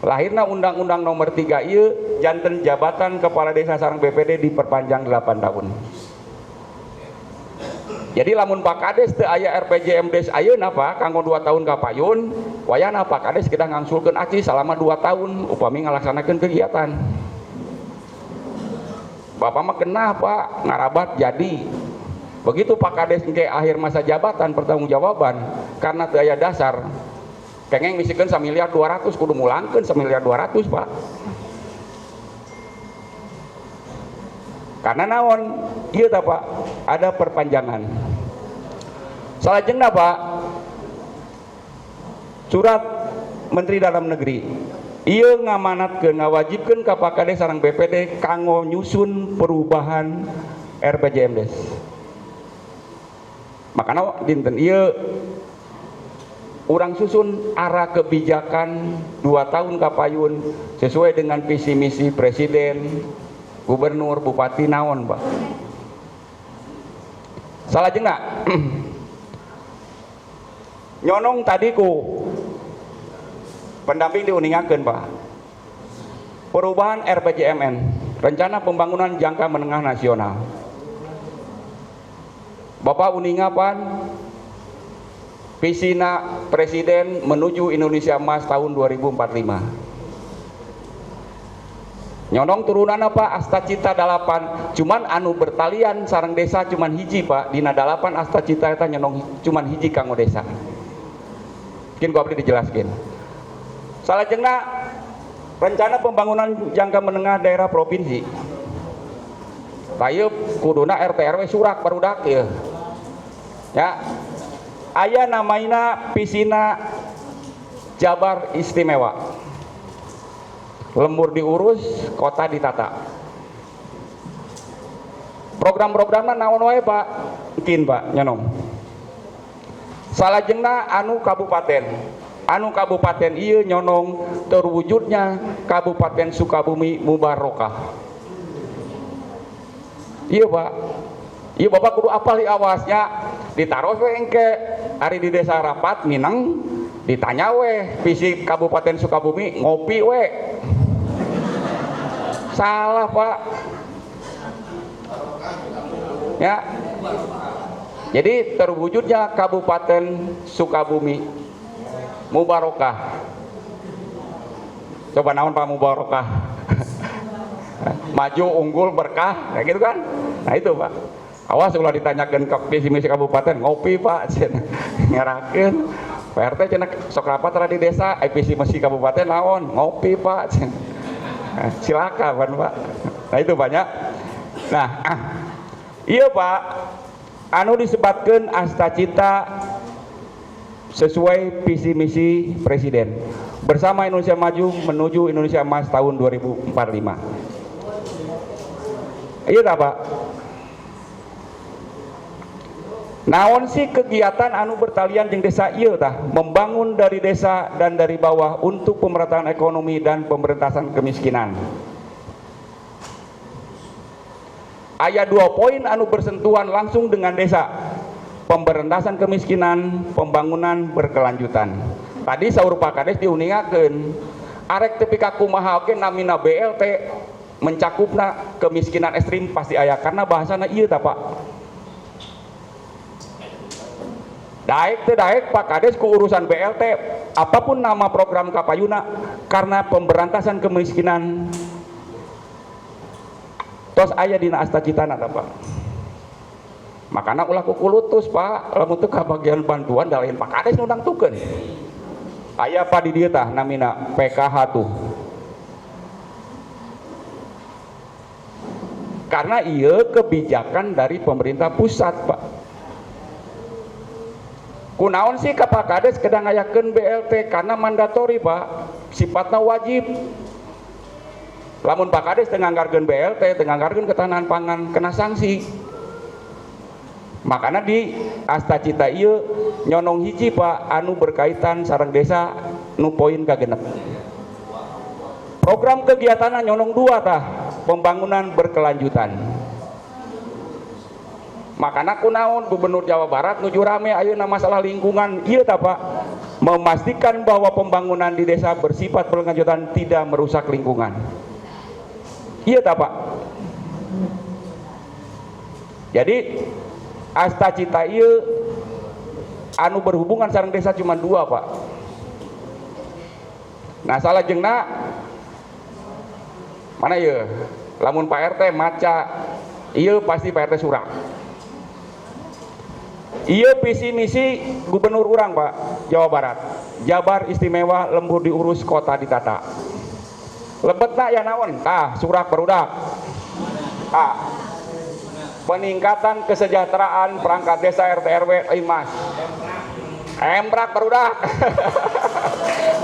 Speaker 3: Lahirna Undang-Undang Nomor 3 ieu janten jabatan kepala desa sareng BPD diperpanjang 8 tahun. Jadi lamun Pak Kades teu aya RPJMDes ayeuna Pak kanggo 2 tahun kapayun, wayahna Pak Kades kita ngangsulkeun aci selama 2 tahun upami ngalaksanakeun kegiatan. Bapak mah kena Pak ngarabat jadi. Begitu Pak Kades engke akhir masa jabatan pertanggungjawaban karena teu aya dasar. Kengeng misikeun 1.200.000.000 kudu mulangkeun 1.200.000.000 Pak. Karena naon? Ieu tah Pak, ada perpanjangan. Salajengna Pak, surat Menteri Dalam Negeri ieu ngamanatkeun ngawajibkeun ka Pak Kades sareng BPD kanggo nyusun perubahan RPJMDes. Makana dinten ieu urang susun arah kebijakan 2 tahun kapayun sesuai dengan visi misi presiden, gubernur, bupati naon Pak. Salajengna nyonong tadi ku pendamping diuningakeun Pak. Perubahan RPJMN, rencana pembangunan jangka menengah nasional. Bapak uningapan visina presiden menuju Indonesia Emas tahun 2045. Nyonong turunan apa Astacita 8 cuman anu bertalian sareng desa cuman hiji Pak dina 8 Astacita eta nyonong cuman hiji kanggo desa. Mungkin gua abdi dijelaskeun. Salajengna rencana pembangunan jangka menengah daerah provinsi. Tayeu kuduna RT RW surak barudak ieu. Ya. Aya namaina pisina Jabar Istimewa. Lembur diurus, kota ditata. Program-programna naon wae Pak? Mungkin Pak nyonong. Salajengna anu kabupaten. Anu kabupaten ieu nyonong terwujudnya Kabupaten Sukabumi Mubarokah. Iya Pak. Iya Bapak kudu apal di awasnya ditaruh we engke ari di desa rapat Minang ditanya we visi Kabupaten Sukabumi ngopi we. Salah Pak. Ya. Jadi terwujudnya Kabupaten Sukabumi Mubarokah. Coba naon Pak Mubarokah? Maju, unggul, berkah, kayak gitu kan? Nah itu Pak. Awas kalau ditanyakan ke visi misi kabupaten ngopi Pak, ngerakeun. PRT cenah sok rapat tara di desa, visi misi kabupaten naon ngopi Pak. Silakan Pak. Nah itu banyak. Nah, iya Pak. Anu disebutkan Astacita sesuai visi misi presiden. Bersama Indonesia Maju menuju Indonesia Emas tahun 2045. Iya tak Pak? Naon sih kegiatan anu bertalian jeung desa ieu tah? Membangun dari desa dan dari bawah untuk pemerataan ekonomi dan pemberantasan kemiskinan. Aya 2 poin anu bersentuhan langsung dengan desa. Pemberantasan kemiskinan, pembangunan berkelanjutan. Tadi saur Pak Kades diuningakeun, arek tepi ka kumaha oge namina BLT mencakupna kemiskinan ekstrim pasti aya karena bahasana ieu tah Pak. Daek teu daek Pak Kades ku urusan BLT apapun nama program kapayuna karena pemberantasan kemiskinan tos aya dina astacitana tah Pak. Makana ulah kukulutus Pak, lamun teu kabagian bantuan da lain Pak Kades nu nangtukeun. Aya apa di dieu tah namina PKH tuh. Karena ieu kebijakan dari pemerintah pusat Pak. Kunaon sih ka Pak Kades kedang ngayakeun BLT karena mandatori Pak, sifatna wajib. Lamun Pak Kades teu nganggarkeun BLT, teu nganggarkeun ketahanan pangan kena sanksi. Makanya di astacita ieu nyonong hiji Pak anu berkaitan sareng desa nu poin kagenep. Program kegiatan nyonong 2 tah, pembangunan berkelanjutan. Makanya kunaon Gubernur Jawa Barat nuju rame ayeuna masalah lingkungan ieu tah Pak, memastikan bahwa pembangunan di desa bersifat berkelanjutan tidak merusak lingkungan. Ieu tah Pak. Jadi astacita ieu anu berhubungan sareng desa cuma 2 Pak. Nah salajengna mana ieu? Lamun Pak RT maca ieu pasti Pak RT surang. Iya visi misi gubernur urang Pak Jawa Barat, Jabar istimewa lembur diurus kota ditata. Lebetna ya naon? Tah surak barudak. Peningkatan kesejahteraan perangkat desa RT RW Mas. Emprak barudak.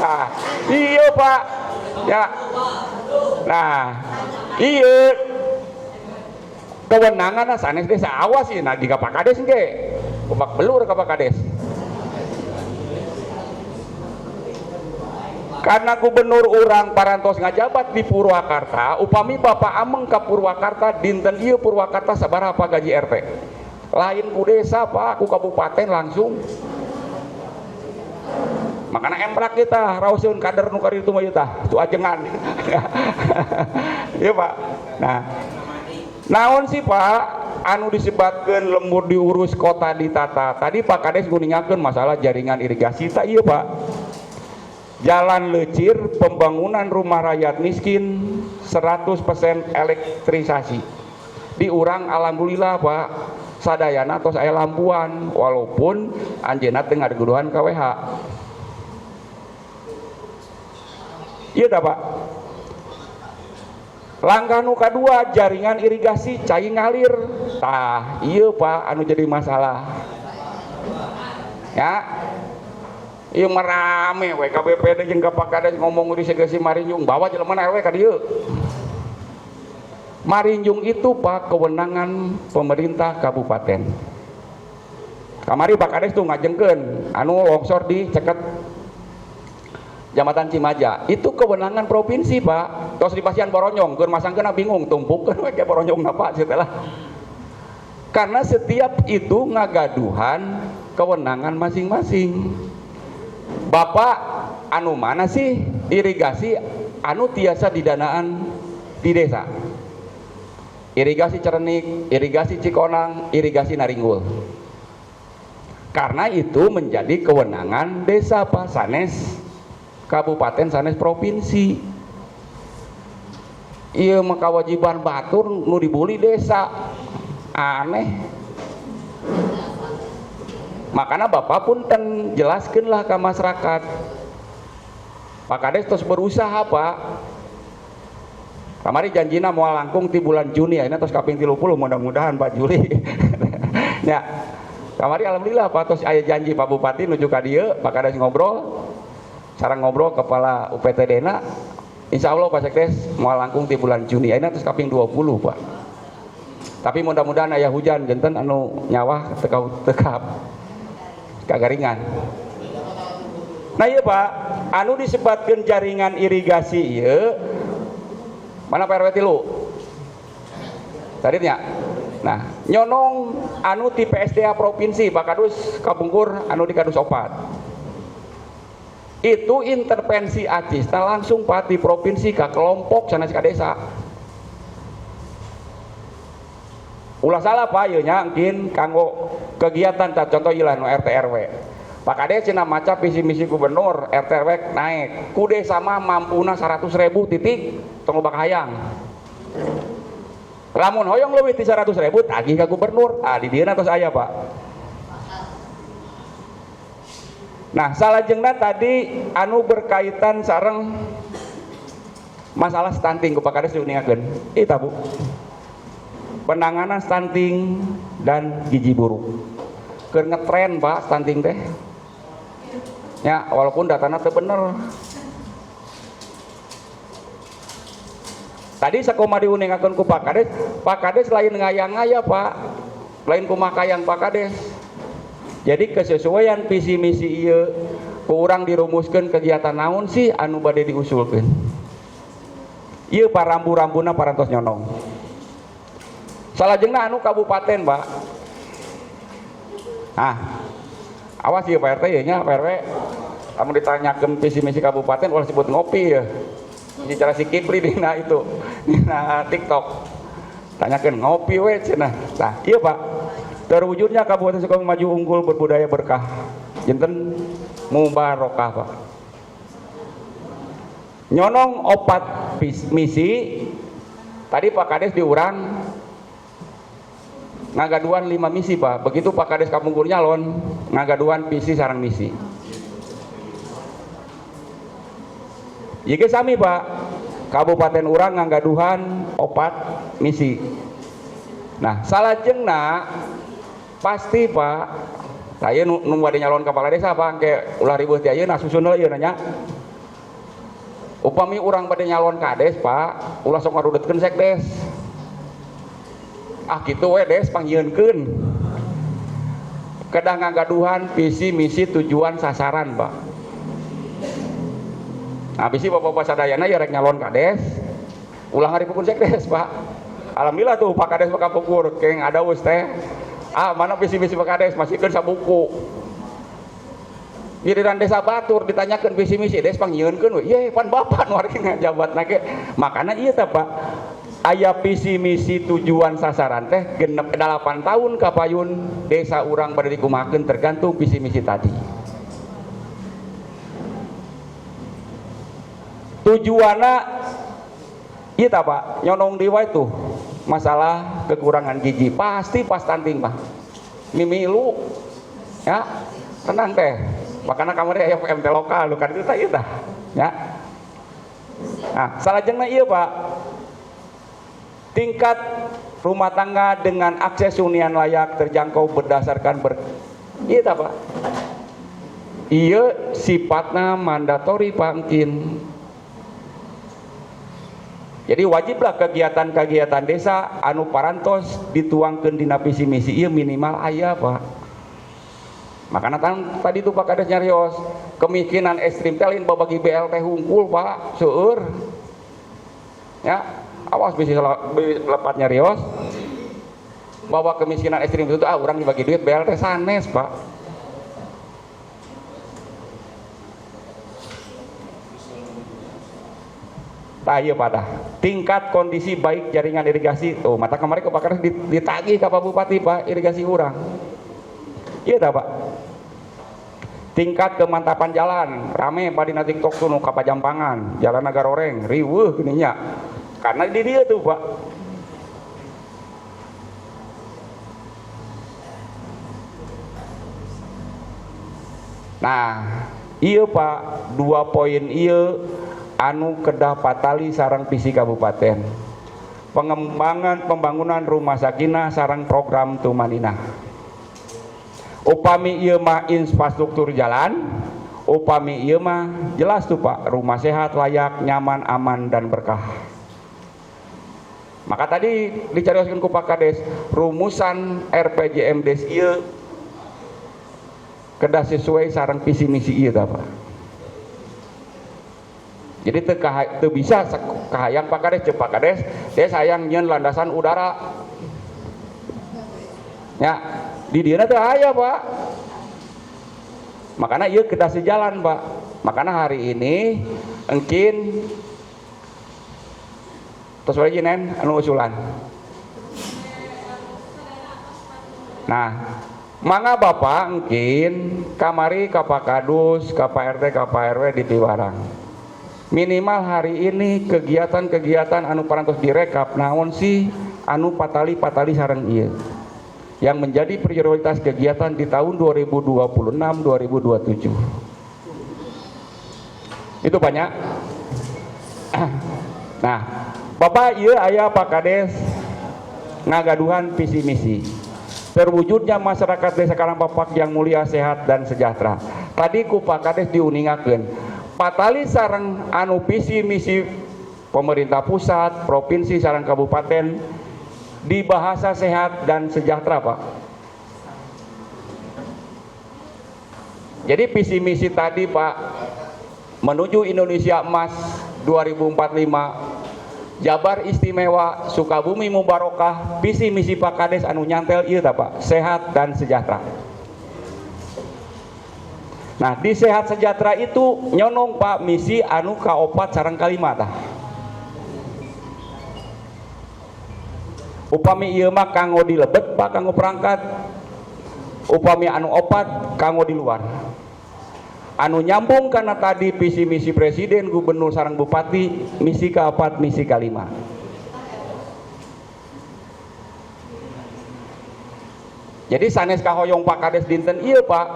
Speaker 3: Nah, iya Pak. Ya. Nah, iya kewenangan sanes desa awas sih nah di Pak Kades ge. Kubak belur ka Pak Kades. Karena gubernur urang parantos ngajabat di Purwakarta, upami Bapak Ameng ka Purwakarta dinten ieu Purwakarta sabaraha gaji RT. Lain ku desa Pak, ku kabupaten langsung. Makana emprak kita raoseun kader nu kaditu mah ieu tah, tu ajengan. Ieu Pak. Nah, naon sih Pak anu disebatkeun lembur diurus kota ditata? Tadi Pak Kades nguningakeun masalah jaringan irigasi tah ieu Pak. Jalan lecir, pembangunan rumah rakyat miskin 100% elektrisasi. Di urang alhamdulillah Pak, sadayana tos aya lampuan walaupun anjeunna teu ngaduduhan KWH. Ieu tah Pak. Langkah nu kadua jaringan irigasi cai ngalir. Tah, ieu Pak anu jadi masalah. Ya. Ieu merame we ka BPD jeung ka Pak Kades ngomong di Segesi Marinjung, bawa jelema RW ka dieu. Marinjung itu Pak kewenangan pemerintah kabupaten. Kamari Pak Kades tuh ngajengkeun anu longsor di ceket Jambatan Cimaja itu kewenangan provinsi Pak. Tos di Pasian Boronyong keur masangkeun bingung tumpukkeun we ke Boronyong Pak setelah. Karena setiap itu ngagaduhan kewenangan masing-masing. Bapak anu mana sih irigasi anu tiasa didanaan di desa? Irigasi Cernik, irigasi Cikonang, irigasi Naringgul. Karena itu menjadi kewenangan desa Pak, sanes kabupaten sanes provinsi. Iya mah kewajiban batur nu dibuli desa. Aneh. Makanya Bapak punten jelaskanlah ke masyarakat. Pak Kades terus berusaha Pak. Kamari janjina moal langkung ti bulan Juni ayeuna tos kaping 30 mudah-mudahan Pak Juli. Ya. Kamari alhamdulillah Pak tos aya janji Pak Bupati nuju ka dieu, Pak Kades ngobrol. Sareng ngobrol kepala UPTD-na. Insyaallah Pak Sekdes moal langkung ti bulan Juni ayeuna tos kaping 20 Pak. Tapi mudah-mudahan aya hujan janten anu nyawah tekap kagaringan. Nah iya Pak, anu disebutkan jaringan irigasi ieu mana Pak RW 3? Tadi nya. Nah, nyonong anu ti PSDA provinsi Pak Kadus Kabungkur anu di Kadus Opat. Itu intervensi ACISTA langsung Pak di provinsi ka kelompok sanes ka desa. Ulah salah Pak ieu nya engkin kanggo kegiatan contoh ieu nu RT RW. Pak Kades cenah maca visi misi gubernur RT RW naik. Ku desa mah mampuna 100.000 titik tong loba hayang. Lamun hoyong leuwih ti 100.000 tagih ka gubernur. Ah di dieuna tos aya Pak. Nah, salajengna tadi anu berkaitan sareng masalah stunting ku Pak Kades diuningakeun. Eta Bu. Penanganan stunting dan gizi buruk. Keur ngetren Pak stunting teh. Ya, walaupun datanya teu bener. Tadi sakoma diuningakeun ku Pak Kades lain ngayang-ngaya Pak. Lain kumakayang Pak Kades. Jadi kesesuaian visi misi ieu ku urang dirumuskeun kegiatan naon sih anu bade diusulkeun. Ieu parambu-rambuna parantos nyonong. Salajengna anu kabupaten Pak. Awas ya Pak RT ya nya Pak RW kamu ditanyakan visi misi kabupaten ulah sebut ngopi ya bicara si Kipli dina itu dina TikTok tanyakan ngopi we cenah. Nah iya Pak terwujudnya Kabupaten Sukabumi maju unggul berbudaya berkah jinten mubarokah Pak nyonong opat misi tadi Pak Kades diurang ngagaduan 5 misi Pak. Begitu Pak Kades Kabungkur nyalon ngagaduan visi sarang misi. Ieu sami Pak. Kabupaten urang ngagaduhan 4 misi. Nah, salajengna pasti Pak. Saya nu bade nyalon kepala desa Pak ke ulah ribuh ti ayeuna susun heula ieu nanya. Upami urang bade nyalon kades Pak, ulah sok ngarudetkeun sekdes. Gitu we des panggieunkeun kedah ngagaduhan visi misi tujuan sasaran Pak. Nah bisi bapak-bapak sadayana ya rek nyalon kades ulang hari pukul sekdes Pak. Alhamdulillah tuh Pak Kades Pak Kapukur keng ada us teh mana visi misi Pak Kades masihkeun sabuku giliran desa Batur ditanyakan visi misi des panggieunkeun we ye pan bapak nu ari ngajabatna ge makana ieu teh Pak aya visi misi tujuan sasaran teh genep 8 tahun kapayun desa urang bade dikumahakeun tergantung visi misi tadi. Tujuanna ieu tah Pak nyonong di wae tuh masalah kekurangan gizi pasti pas stunting Pak. Mimilu ya tenang teh. Makana kamari aya PMT lokal lu kan itu tah ya. Nah, salajengna ieu Pak tingkat rumah tangga dengan akses hunian layak terjangkau berdasarkan iya Pak iya sifatnya mandatori pangkin jadi wajiblah kegiatan-kegiatan desa anu parantos dituangkeun dina visi misi iya minimal aya Pak makanya tadi tuh Pak Kades nyarios kemiskinan ekstrim telin babagi BLT hungkul Pak seueur ya awas bisa lepat nyarios bahwa kemiskinan ekstrim itu orang dibagi duit BLT sanes Pak iya pada tingkat kondisi baik jaringan irigasi tuh mata kemarin ke Pak Kades ditagih ke Pak Bupati Pak irigasi urang iya dah Pak tingkat kemantapan jalan rame Pak dina TikTok tuh ka Pajampangan jalan Nagaroreng riweuh gininya karena di dia tuh Pak nah iya Pak 2 poin iya anu kedah patali sarang visi kabupaten pengembangan pembangunan rumah sakinah sarang program tumaninah upami iya mah infrastruktur jalan upami iya mah jelas tuh Pak rumah sehat layak nyaman aman dan berkah Maka tadi dicarioskeun ku Pak Kades rumusan RPJMDes ieu kedah sesuai sareng visi misi ieu tah Pak. Jadi teu bisa kahayang Pak Kades ceuk Pak Kades teh sayang nyeun landasan udara. Ya, di dieu teh aya Pak. Makanya ieu kedah sejalan Pak. Makanya hari ini engkin terus lagi nen anu usulan. Nah, mangga Bapak engkin kamari ka Pak Kadus, ka Pak RT, ka Pak RW di Tiwarang. Minimal hari ini kegiatan-kegiatan anu parantos direkap naon sih anu patali-patali sareng ieu. Yang menjadi prioritas kegiatan di tahun 2026-2027. Itu banyak. Nah, Bapak ieu aya Pak Kades ngagaduhan visi misi terwujudnya masyarakat Desa Karangpapak yang mulia, sehat dan sejahtera. Tadi ku Pak Kades diuningakeun patali sareng anu visi misi pemerintah pusat, provinsi sareng kabupaten di bahasa sehat dan sejahtera Pak. Jadi visi misi tadi Pak menuju Indonesia Emas 2045, Jabar Istimewa, Sukabumi Mubarokah, visi misi Pak Kades anu nyantel ieu tah Pak, sehat dan sejahtera. Nah, di sehat sejahtera itu nyonong Pak misi anu kaopat sareng kalima tah. Upami ieu mah kanggo di Lebet Pak, kanggo perangkat. Upami anu opat kanggo di luar. Anu nyambung karena tadi visi misi presiden, gubernur sareng bupati, misi keempat, misi kelima. Jadi sanes kahoyong Pak Kades dinten ieu Pak.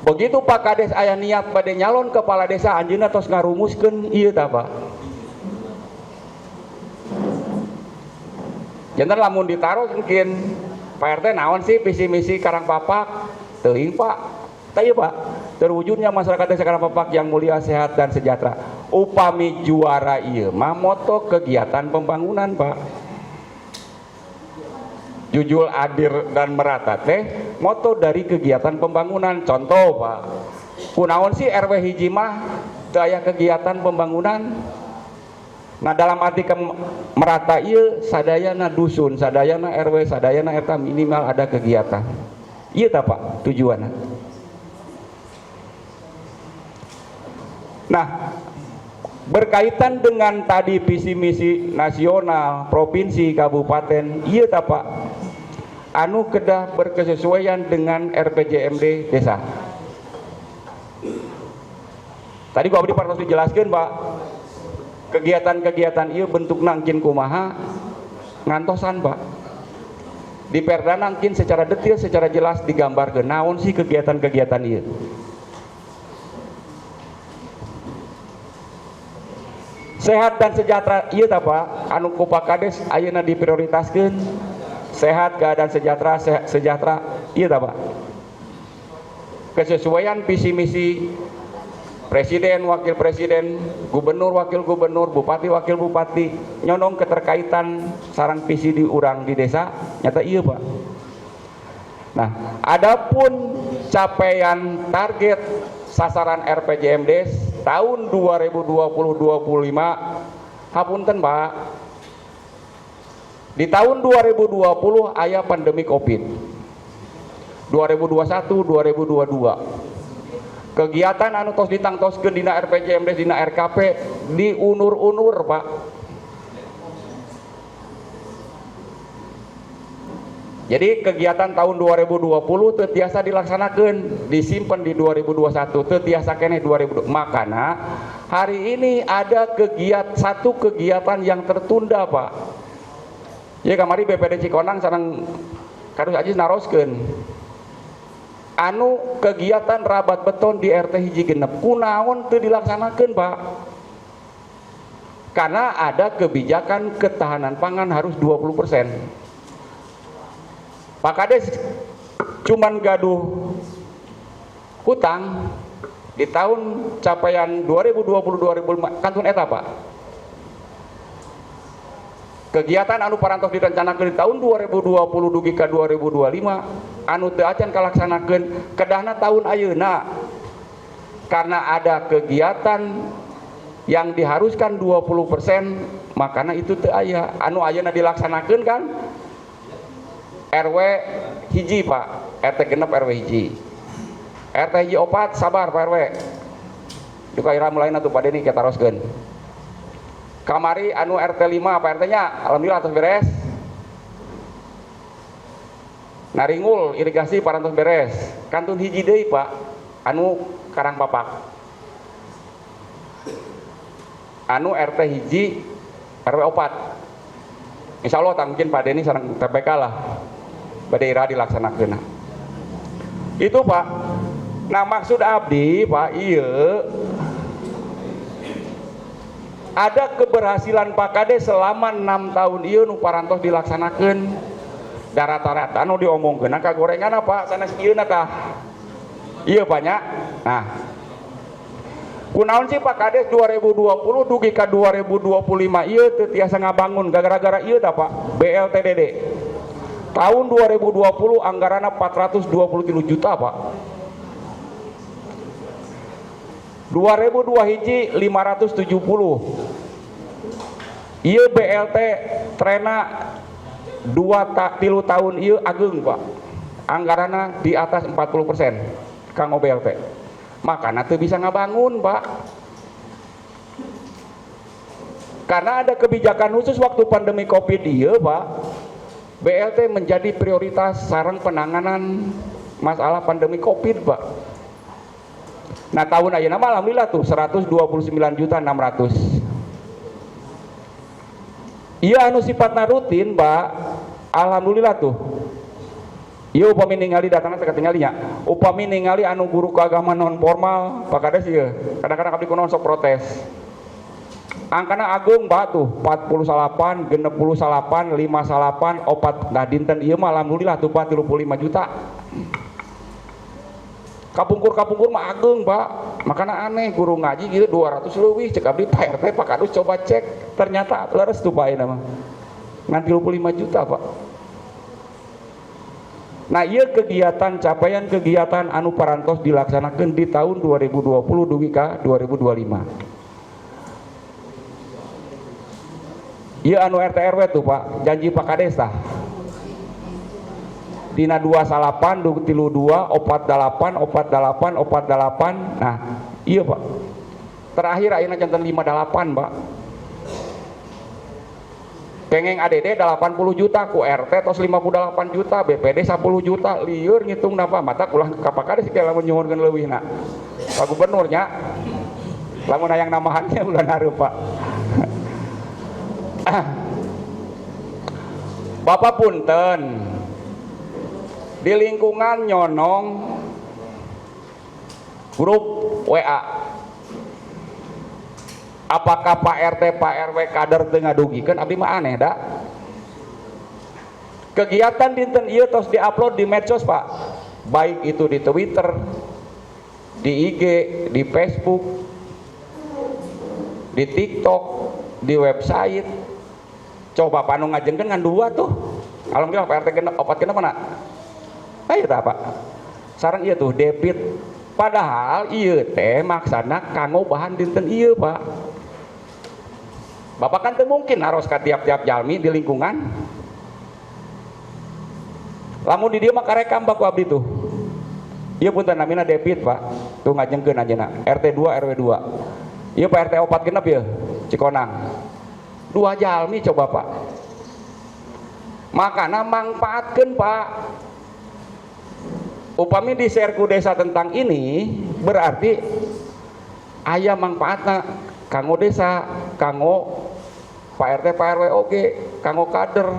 Speaker 3: Begitu Pak Kades aya niat bade nyalon kepala desa, anjeunna tos ngarumuskeun ieu tah Pak. Janten lamun ditaruh mungkin Pak RT naon sih visi misi Karangpapak? Teuing Pak. Tah ieu Pak. Terwujudnya masyarakat Desa Karangpapak yang mulia, sehat dan sejahtera. Upami juara ieu mah moto kegiatan pembangunan Pak. Jujur, adil dan merata teh moto dari kegiatan pembangunan. Contoh Pak, kunaon sih RW hiji mah daya kegiatan pembangunan. Nah, dalam arti merata ieu sadayana dusun, sadayana RW, sadayana RT minimal ada kegiatan. Ieu tah Pak tujuanna. Nah, berkaitan dengan tadi visi misi nasional, provinsi, kabupaten, ieu tah Pak anu kedah berkesesuaian dengan RPJMD desa. Tadi gua abdi parantos dijelaskeun Pak, kegiatan-kegiatan ieu bentukna engkin kumaha ngantosan Pak. Di Perdana engkin secara detail, secara jelas digambarkeun naon sih kegiatan-kegiatan ieu. Sehat dan sejahtera ieu tah Pak anu ku Pak Kades ayeuna diprioritaskeun. Sehat, keadaan sejahtera, sejahtera ieu tah Pak. Kesesuaian visi misi presiden, wakil presiden, gubernur, wakil gubernur, bupati, wakil bupati, nyonong keterkaitan sareng visi di urang di desa nyata ieu Pak. Nah, adapun capaian target sasaran RPJMDes tahun 2020-2025 hapunten Pak, di tahun 2020 aya pandemi Covid, 2021-2022 kegiatan anu tos ditangtoskeun dina RPJMDes dina RKP diunur-unur Pak. Jadi kegiatan tahun 2020 teu tiasa dilaksanakeun, disimpan di 2021, teu tiasa keneh 2020. Makana hari ini ada satu kegiatan yang tertunda Pak. Ya kamari BPD Cikonang sareng Kadus Ajis naroskeun. Anu kegiatan rabat beton di RT hiji genep kunaon teu dilaksanakeun Pak. Karena ada kebijakan ketahanan pangan harus 20%. Pak Kades cuman gaduh hutang di tahun capaian 2020-2025 kantun eta Pak. kegiatan anu parantos direncanakeun di tahun 2020 dugi ka 2025 anu teu acan kalaksanakeun kedahna tahun ayeuna karena ada kegiatan yang diharuskan 20%, makanya itu teu aya anu ayeuna dilaksanakeun kan RW hiji Pak, RT genep RW hiji, RT hiji opat sabar Pak RW duka ira mulai atuh Pak Deni kita teruskeun. Kamari anu RT 5 apa RT nya alhamdulillah atas beres. Naringul irigasi parantos beres. Kantun hiji deui Pak anu Karang Papak. Anu RT hiji RW 4. Insyaallah tak mungkin Pak Deni sareng TPK lah. Bade ira dilaksanakeun. Itu Pak. Nah maksud abdi Pak ieu ada keberhasilan Pak Kades selama 6 tahun ieu nu parantos dilaksanakeun. Da rata-rata anu diomongkeun kagorengan apa sanes ieu na tah. Ieu banyak. Nah. Kunaon sih Pak Kades 2020 dugi ka 2025 ieu teu tiasa ngabangun gara-gara ieu da Pak BLTDD. Tahun 2020 anggaranna 423 juta Pak. 2002 hiji 570. Ieu BLT trena 3 tahun ieu ageung Pak. Anggaranna di atas 40% kanggo BLT. Makana teu bisa ngabangun Pak. Karena ada kebijakan khusus waktu pandemi Covid ieu Pak. BLT menjadi prioritas sareng penanganan masalah pandemi Covid Pak. Nah tahun ayeuna mah alhamdulillah tuh 129.600. Iya anu sifatna rutin Pak. Alhamdulillah tuh. Ieu upami ningali datangna teu katinggalinya. Upami ningali anu guru keagamaan non formal Pak Kades ieu. Kadang-kadang abdi kunaon sok protes. Angkana agung Pak tuh 48, 68, 58, opat nah dinten ieu mah alhamdulillah tuh Pak 35 juta. Kapungkur mah agung Pak. Makanya aneh guru ngaji gitu 200 leuwih cek abdi Pak RT Pak Kadus coba cek ternyata leres tuh Pak ayeuna mah. Ngan 35 juta Pak. Nah ieu kegiatan capaian kegiatan anu parantos dilaksanakeun di tahun 2020 dugi ka 2025. Ieu anu RT RW tuh Pak, janji Pak Kades tah. Dina 28, 32, 48, 48, 48. Nah, iya Pak. Terakhir ayeuna janten 58 Pak. Kengeng ADD 80 juta ku RT tos 58 juta, BPD 10 juta, lieur ngitung napa mata kulah ka Pak Kades ke lamun nyuhunkeun leuwihna. Pak Gubernur nya. Lamun hayang namahannya ulah nareup Pak. Bapak punten. Di lingkungan nyonong grup WA. Apakah Pak RT Pak RW kader teu ngadugikeun abdi mah aneh da. Kegiatan dinten ieu tos diupload di medsos Pak. Baik itu di Twitter, di IG, di Facebook, di TikTok, di website. Coba panu ngajengkeun ngan dua tuh. Alhamdulillah Pak RT genep opat genep mana? Ayo tak Pak. Sareng ieu tuh debit. Padahal ieu teh maksana kanggo bahan dinten ieu Pak. Bapak kan teu mungkin naros ka tiap-tiap jalmi di lingkungan. Lamun di dieu mah karekam baku abdi tuh. Ieu punten namina debit Pak. Tuh ngajengkeun ajeuna. RT 2 RW 2. Ieu Pak RT 4 genep ieu. Cikonang. 2 jalmi coba Pak. Makana mangpaatkeun Pak. Upami di share ku desa tentang ini berarti aya mangpaatna kanggo desa, kanggo Pak RT Pak RW oge, kanggo kader.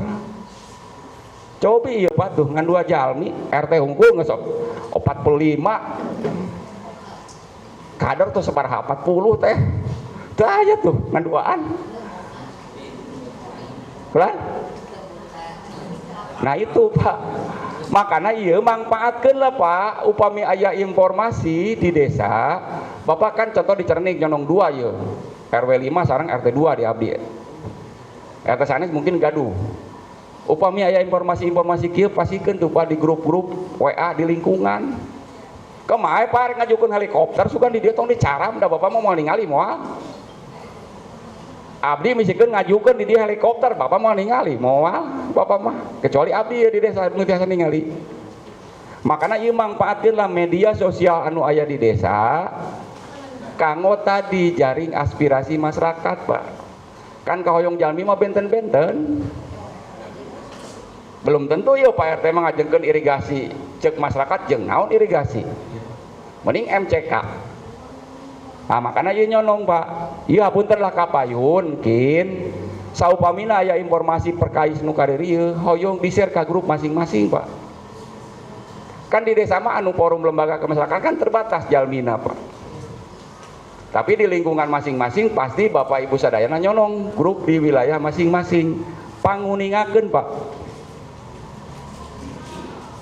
Speaker 3: Cobi ieu Pak tuh ngan 2 jalmi RT unggul geus 45. Kader tuh sabaraha 40 teh. Teu aya tuh ngan duaan. Lah. Nah itu Pak. Makanya iya mangpaatkeun lah Pak. Upami aya informasi di desa, Bapak kan contoh di Cernik nyonong 2 ieu. RW 5 sareng RT 2 di abdi. eta sanes mungkin gaduh. Upami aya informasi-informasi kieu pasikeun tuh Pak di grup-grup WA di lingkungan. Kemae Pak ngajukeun helikopter sugan di dieu tong dicaram da Bapak mau ningali moal. Abdi misikeun ngajukeun di dieu helikopter, Bapak mau ningali moal Bapak mah. Kecuali abdi di desa nu tiasa ningali. Makana ieu mangpaatkeun lah media sosial anu aya di desa kanggo tadi jaring aspirasi masyarakat Pak. Kan kahoyong jalmi mah benten-benten. Belum tentu ya Pak RT mah ngajengkeun irigasi cek masyarakat jeung naon irigasi. Mending MCK. Nah makanya ieu nyonong Pak. Ieu hapunten lah kapayun kin saupamina aya informasi perkais nu karir ieu hoyong di-share ka grup masing-masing Pak. Kan di desa mah anu forum lembaga kemasyarakatan kan terbatas jalmina Pak. Tapi di lingkungan masing-masing pasti Bapak Ibu sadayana nyonong grup di wilayah masing-masing panguningakeun Pak.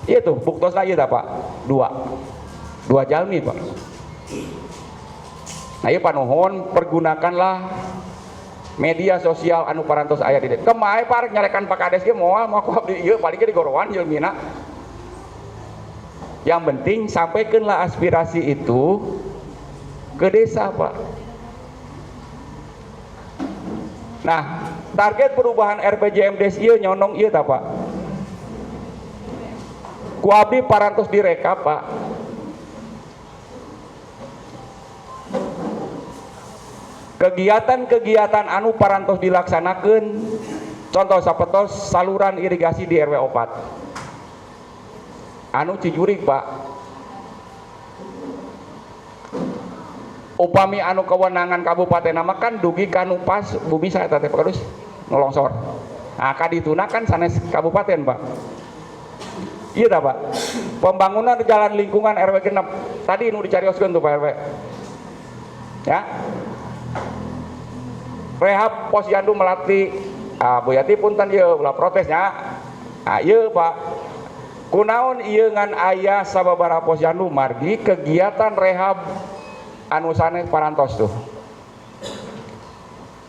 Speaker 3: Iya tuh buktosna ieu tah Pak. Dua jalmi Pak. Nah ieu panuhun pergunakanlah media sosial anu parantos aya di desa. Kemae parek nyarekan Pak Kades ge moal mah ku abdi ieu paling ge digorowan jalmina. Yang penting sampaikanlah aspirasi itu ke desa Pak. Nah target perubahan RPJMDes ieu nyonong ieu tah Pak. Ku abdi parantos direkap Pak. Kegiatan-kegiatan anu parantos dilaksanakeun contoh sapertos saluran irigasi di RW 4 anu Cijurig Pak. Upami anu kewenangan kabupaten nama kan dugi kanu pas bumi saya teh Pak Kadus nolongsor. Nah kadituna kan sanes kabupaten Pak. Iya dah Pak. Pembangunan jalan lingkungan RW genep tadi nu dicarioskeun tuh Pak RW. Ya. Rehab Posyandu Melati. Bu Yati punten ieu ulah protesnya. Ieu Pak. Kunaon ieu ngan aya sababaraha posyandu margi kegiatan rehab anu sanes parantos tuh.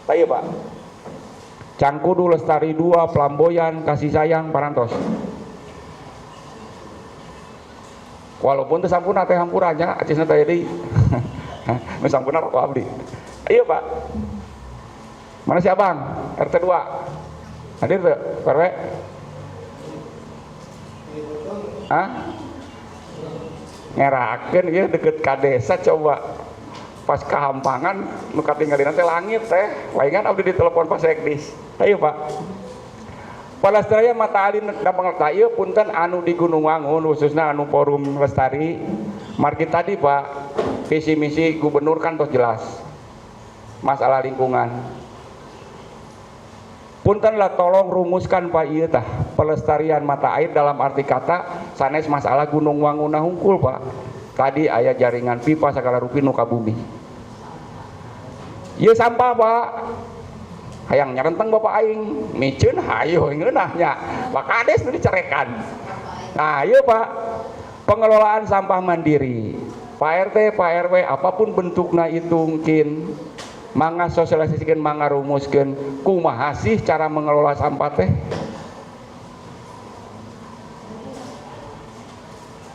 Speaker 3: Tah ieu Pak. Cangkudu Lestari 2 Flamboyan Kasih Sayang parantos. Walaupun teu sampurna teh hampurannya acisna teh deui. Nu sampurna rokok abdi. Ieu Pak. Mana si Abang? RT 2. Hadir teu? RW? Hah? Ngerakeun ieu deket ka desa coba. Pas kahampangan nu katinggalina teh langit teh. Waingan abdi ditelepon Pak Sekdis. Ayo Pak. Palestaraya mata alin gampang tah ieu punten anu di Gunung Wangun khususna anu forum lestari. Margi tadi Pak, visi misi gubernur kan tos jelas. Masalah lingkungan. Puntenlah tolong rumuskan Pak ieu tah pelestarian mata air dalam arti kata sanes masalah Gunung Wangunna hungkul Pak. Tadi aya jaringan pipa sagala rupi nu ka bumi. Ieu sampah Pak. Hayang nyarenteng Bapak aing, miceun hayu ngeunah nya. Pak Kades nu dicerekan. Nah, ieu Pak, pengelolaan sampah mandiri. Pak RT, Pak RW apapun bentukna itu mungkin mangga sosialisasikan, mangga rumuskeun kumaha sih cara mengelola sampah teh.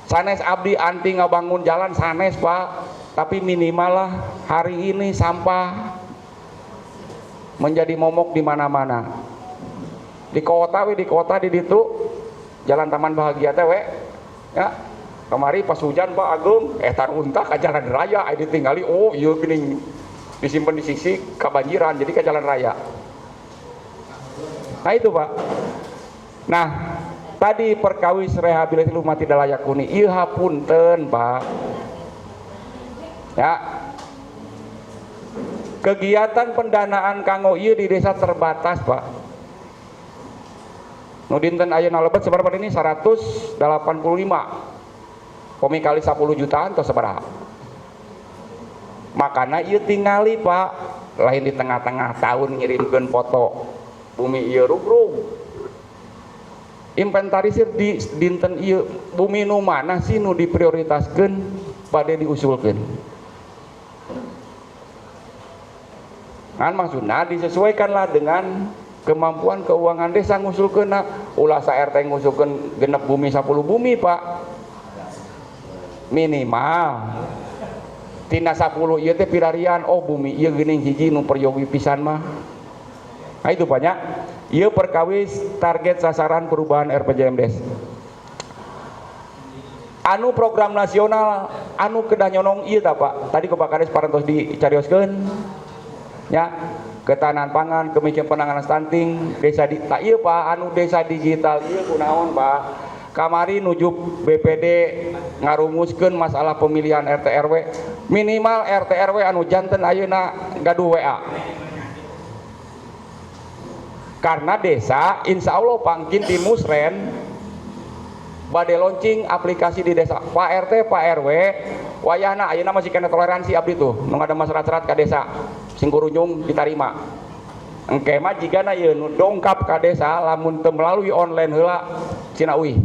Speaker 3: Sanes abdi anti ngabangun jalan sanes Pak, tapi minimal lah hari ini sampah menjadi momok di mana-mana. Di kota di ditu Jalan Taman Bahagia teh we. Ya. Kemari pas hujan Pak Agung taruntak ka jalan raya aya ditinggali oh ieu geuning disimpen di sisi kebanjiran jadi ke jalan raya. Nah itu Pak. Nah tadi perkawis rehabilitasi rumah tidak layak huni ieu hapunten Pak. Ya. Kegiatan pendanaan kanggo ieu di desa terbatas Pak. Nu dinten ayeuna lebet sabaraha ini 185. Pomi kali 10 jutaan atau sabaraha. Makana ieu tingali Pak, lain di tengah-tengah tahun ngirimkeun foto bumi ieu rugrug. Inventarisir di dinten ieu bumi nu mana sih nu diprioritaskeun bade diusulkeun. Kan maksudnya disesuaikanlah dengan kemampuan keuangan desa ngusulkeun ulah sa RT ngusulkeun genep bumi 10 bumi Pak, minimal tina 10 ieu teh pilarian, oh bumi ieu geuning hiji nu peryogi pisan mah. Nah itu banyak ieu perkawis target sasaran perubahan RPJMDes. Anu program nasional anu kedah nyonong ieu tah Pak, tadi Pak Kades parantos dicarioskeun nya, ketahanan pangan, kemikian penanganan stunting, desa di tak ieu Pak, anu desa digital ieu kunaon Pak? Kamari nuju BPD ngarumuskeun masalah pemilihan RT RW, minimal RT RW anu janten ayeuna gaduh WA. Karena desa insya Allah pangkin di Musren bade launching aplikasi di desa. Pak RT, Pak RW, wayahna ayeuna masih kena toleransi abdi tuh, nu ngadama serat-serat ka desa. Sing kurunjung ditarima. Engke mah jigana ieu nu dongkap ka desa lamun teu melalui online heula cina uih.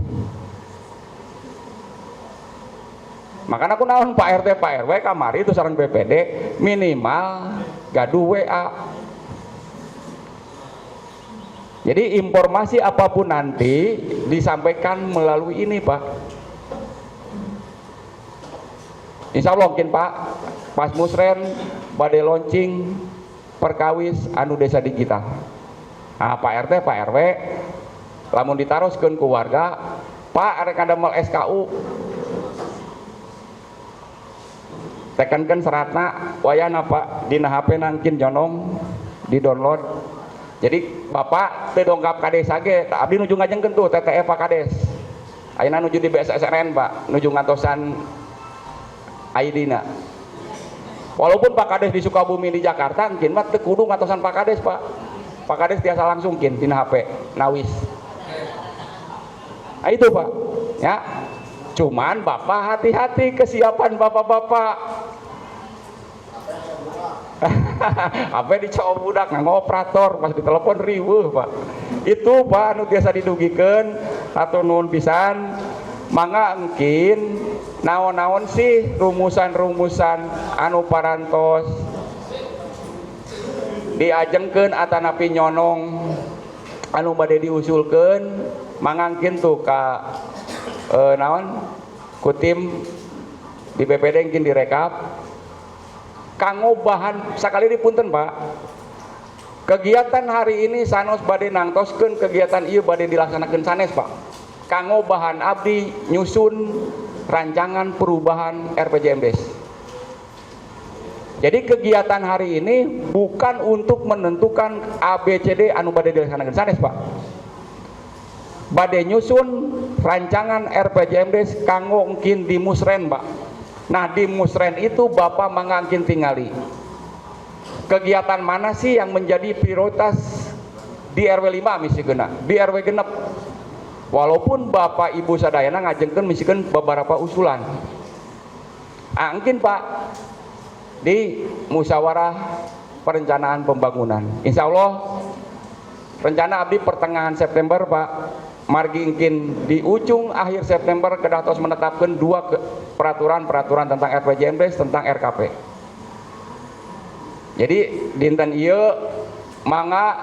Speaker 3: Makanya aku naon Pak RT Pak RW kamari itu sareng BPD minimal gaduh WA. Jadi informasi apapun nanti disampaikan melalui ini Pak. Insya Allah mungkin Pak pas Musren badai launching perkawis anu desa digital. Nah Pak RT Pak RW lamun ditaroskeun ku warga, Pak arek ngadamel SKU tekankan seratna wayana Pak dina HP nangkin jonong di download. Jadi Bapak teu dongkap ka desa ge abdi nuju ngajengkeun tuh TTE Pak Kades. Ayeuna nuju di BSSNN Pak, nuju ngantosan ID-na. Walaupun Pak Kades di Sukabumi di Jakarta mungkin mah teu kudu ngantosan Pak Kades Pak. Pak Kades tiasa langsung kin dina HP nawis. Nah itu Pak. Ya. Cuman Bapak hati-hati kesiapan Bapak-bapak. Apa dicoba budak nganggo operator pas ditelepon riweuh Pak. Itu Pak anu biasa didugikeun atau nuhun pisan mangga engkin naon-naon sih rumusan-rumusan anu parantos diajengkeun atanapi nyonong anu bade diusulkeun mangga engkin tuh ka naon ku tim di BPD engkin direkap kanggo bahan sakali dipunten Pak. Kegiatan hari ini sanos bade nangtoskeun kegiatan ieu bade dilaksanakeun sanes Pak. Kanggo bahan abdi nyusun rancangan perubahan RPJMDes. Jadi kegiatan hari ini bukan untuk menentukan ABCD anu bade dilaksanakeun sanes Pak. Bade nyusun rancangan RPJMDes kanggo engkin di Musren Pak. Nah di Musren itu Bapak mangangkin tingali kegiatan mana sih yang menjadi prioritas di RW 5 misalnya di RW genep, walaupun Bapak Ibu sadayana ngajengkeun misalkan beberapa usulan angkin Pak di musyawarah perencanaan pembangunan. Insya Allah rencana abdi pertengahan September Pak, margi ingkin di ujung akhir September kedah tos menetapkan 2 peraturan tentang RPJMDes tentang RKP. Jadi dinten ieu mangga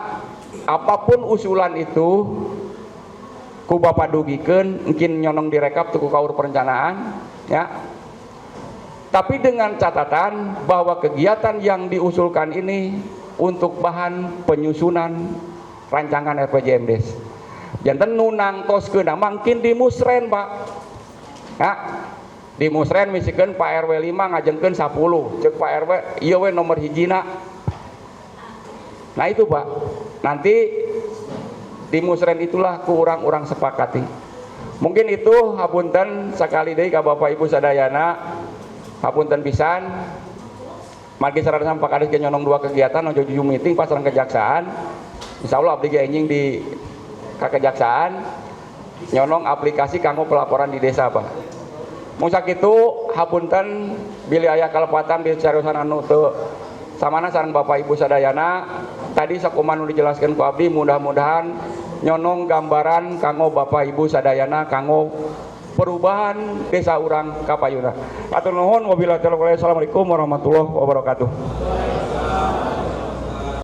Speaker 3: apapun usulan itu ku Bapak dugikeun engkin nyonong direkap tuh ku kaur perencanaan ya. Tapi dengan catatan bahwa kegiatan yang diusulkan ini untuk bahan penyusunan rancangan RPJMDes. Janten nunang toskeun mangkin di Musren Pak. Ya. Di Musren misalkan Pak RW 5 ngajengkeun 10, cek Pak RW ieu we nomor hijina. Nah itu Pak. Nanti di Musren itulah ku urang-urang sepakati. Mungkin itu hapunten sakali deui ka Bapak Ibu sadayana. Hapunten pisan. Margi sareng Pak Kades nyonong 2 kegiatan nuju meeting pas sareng kejaksaan. Insyaallah abdi ge enjing di ka kejaksaan nyonong aplikasi kanggo pelaporan di desa Pak. Mun sakitu hapunten bilih aya kalepatan di cariosan anu teu samana sareng Bapak Ibu sadayana tadi sakumaha nu dijelaskeun ku abdi mudah-mudahan nyonong gambaran kanggo Bapak Ibu sadayana kanggo perubahan desa urang kapayuna. Atur nuhun wabillahi taufiq wal hidayah. Assalamualaikum warahmatullahi wabarakatuh.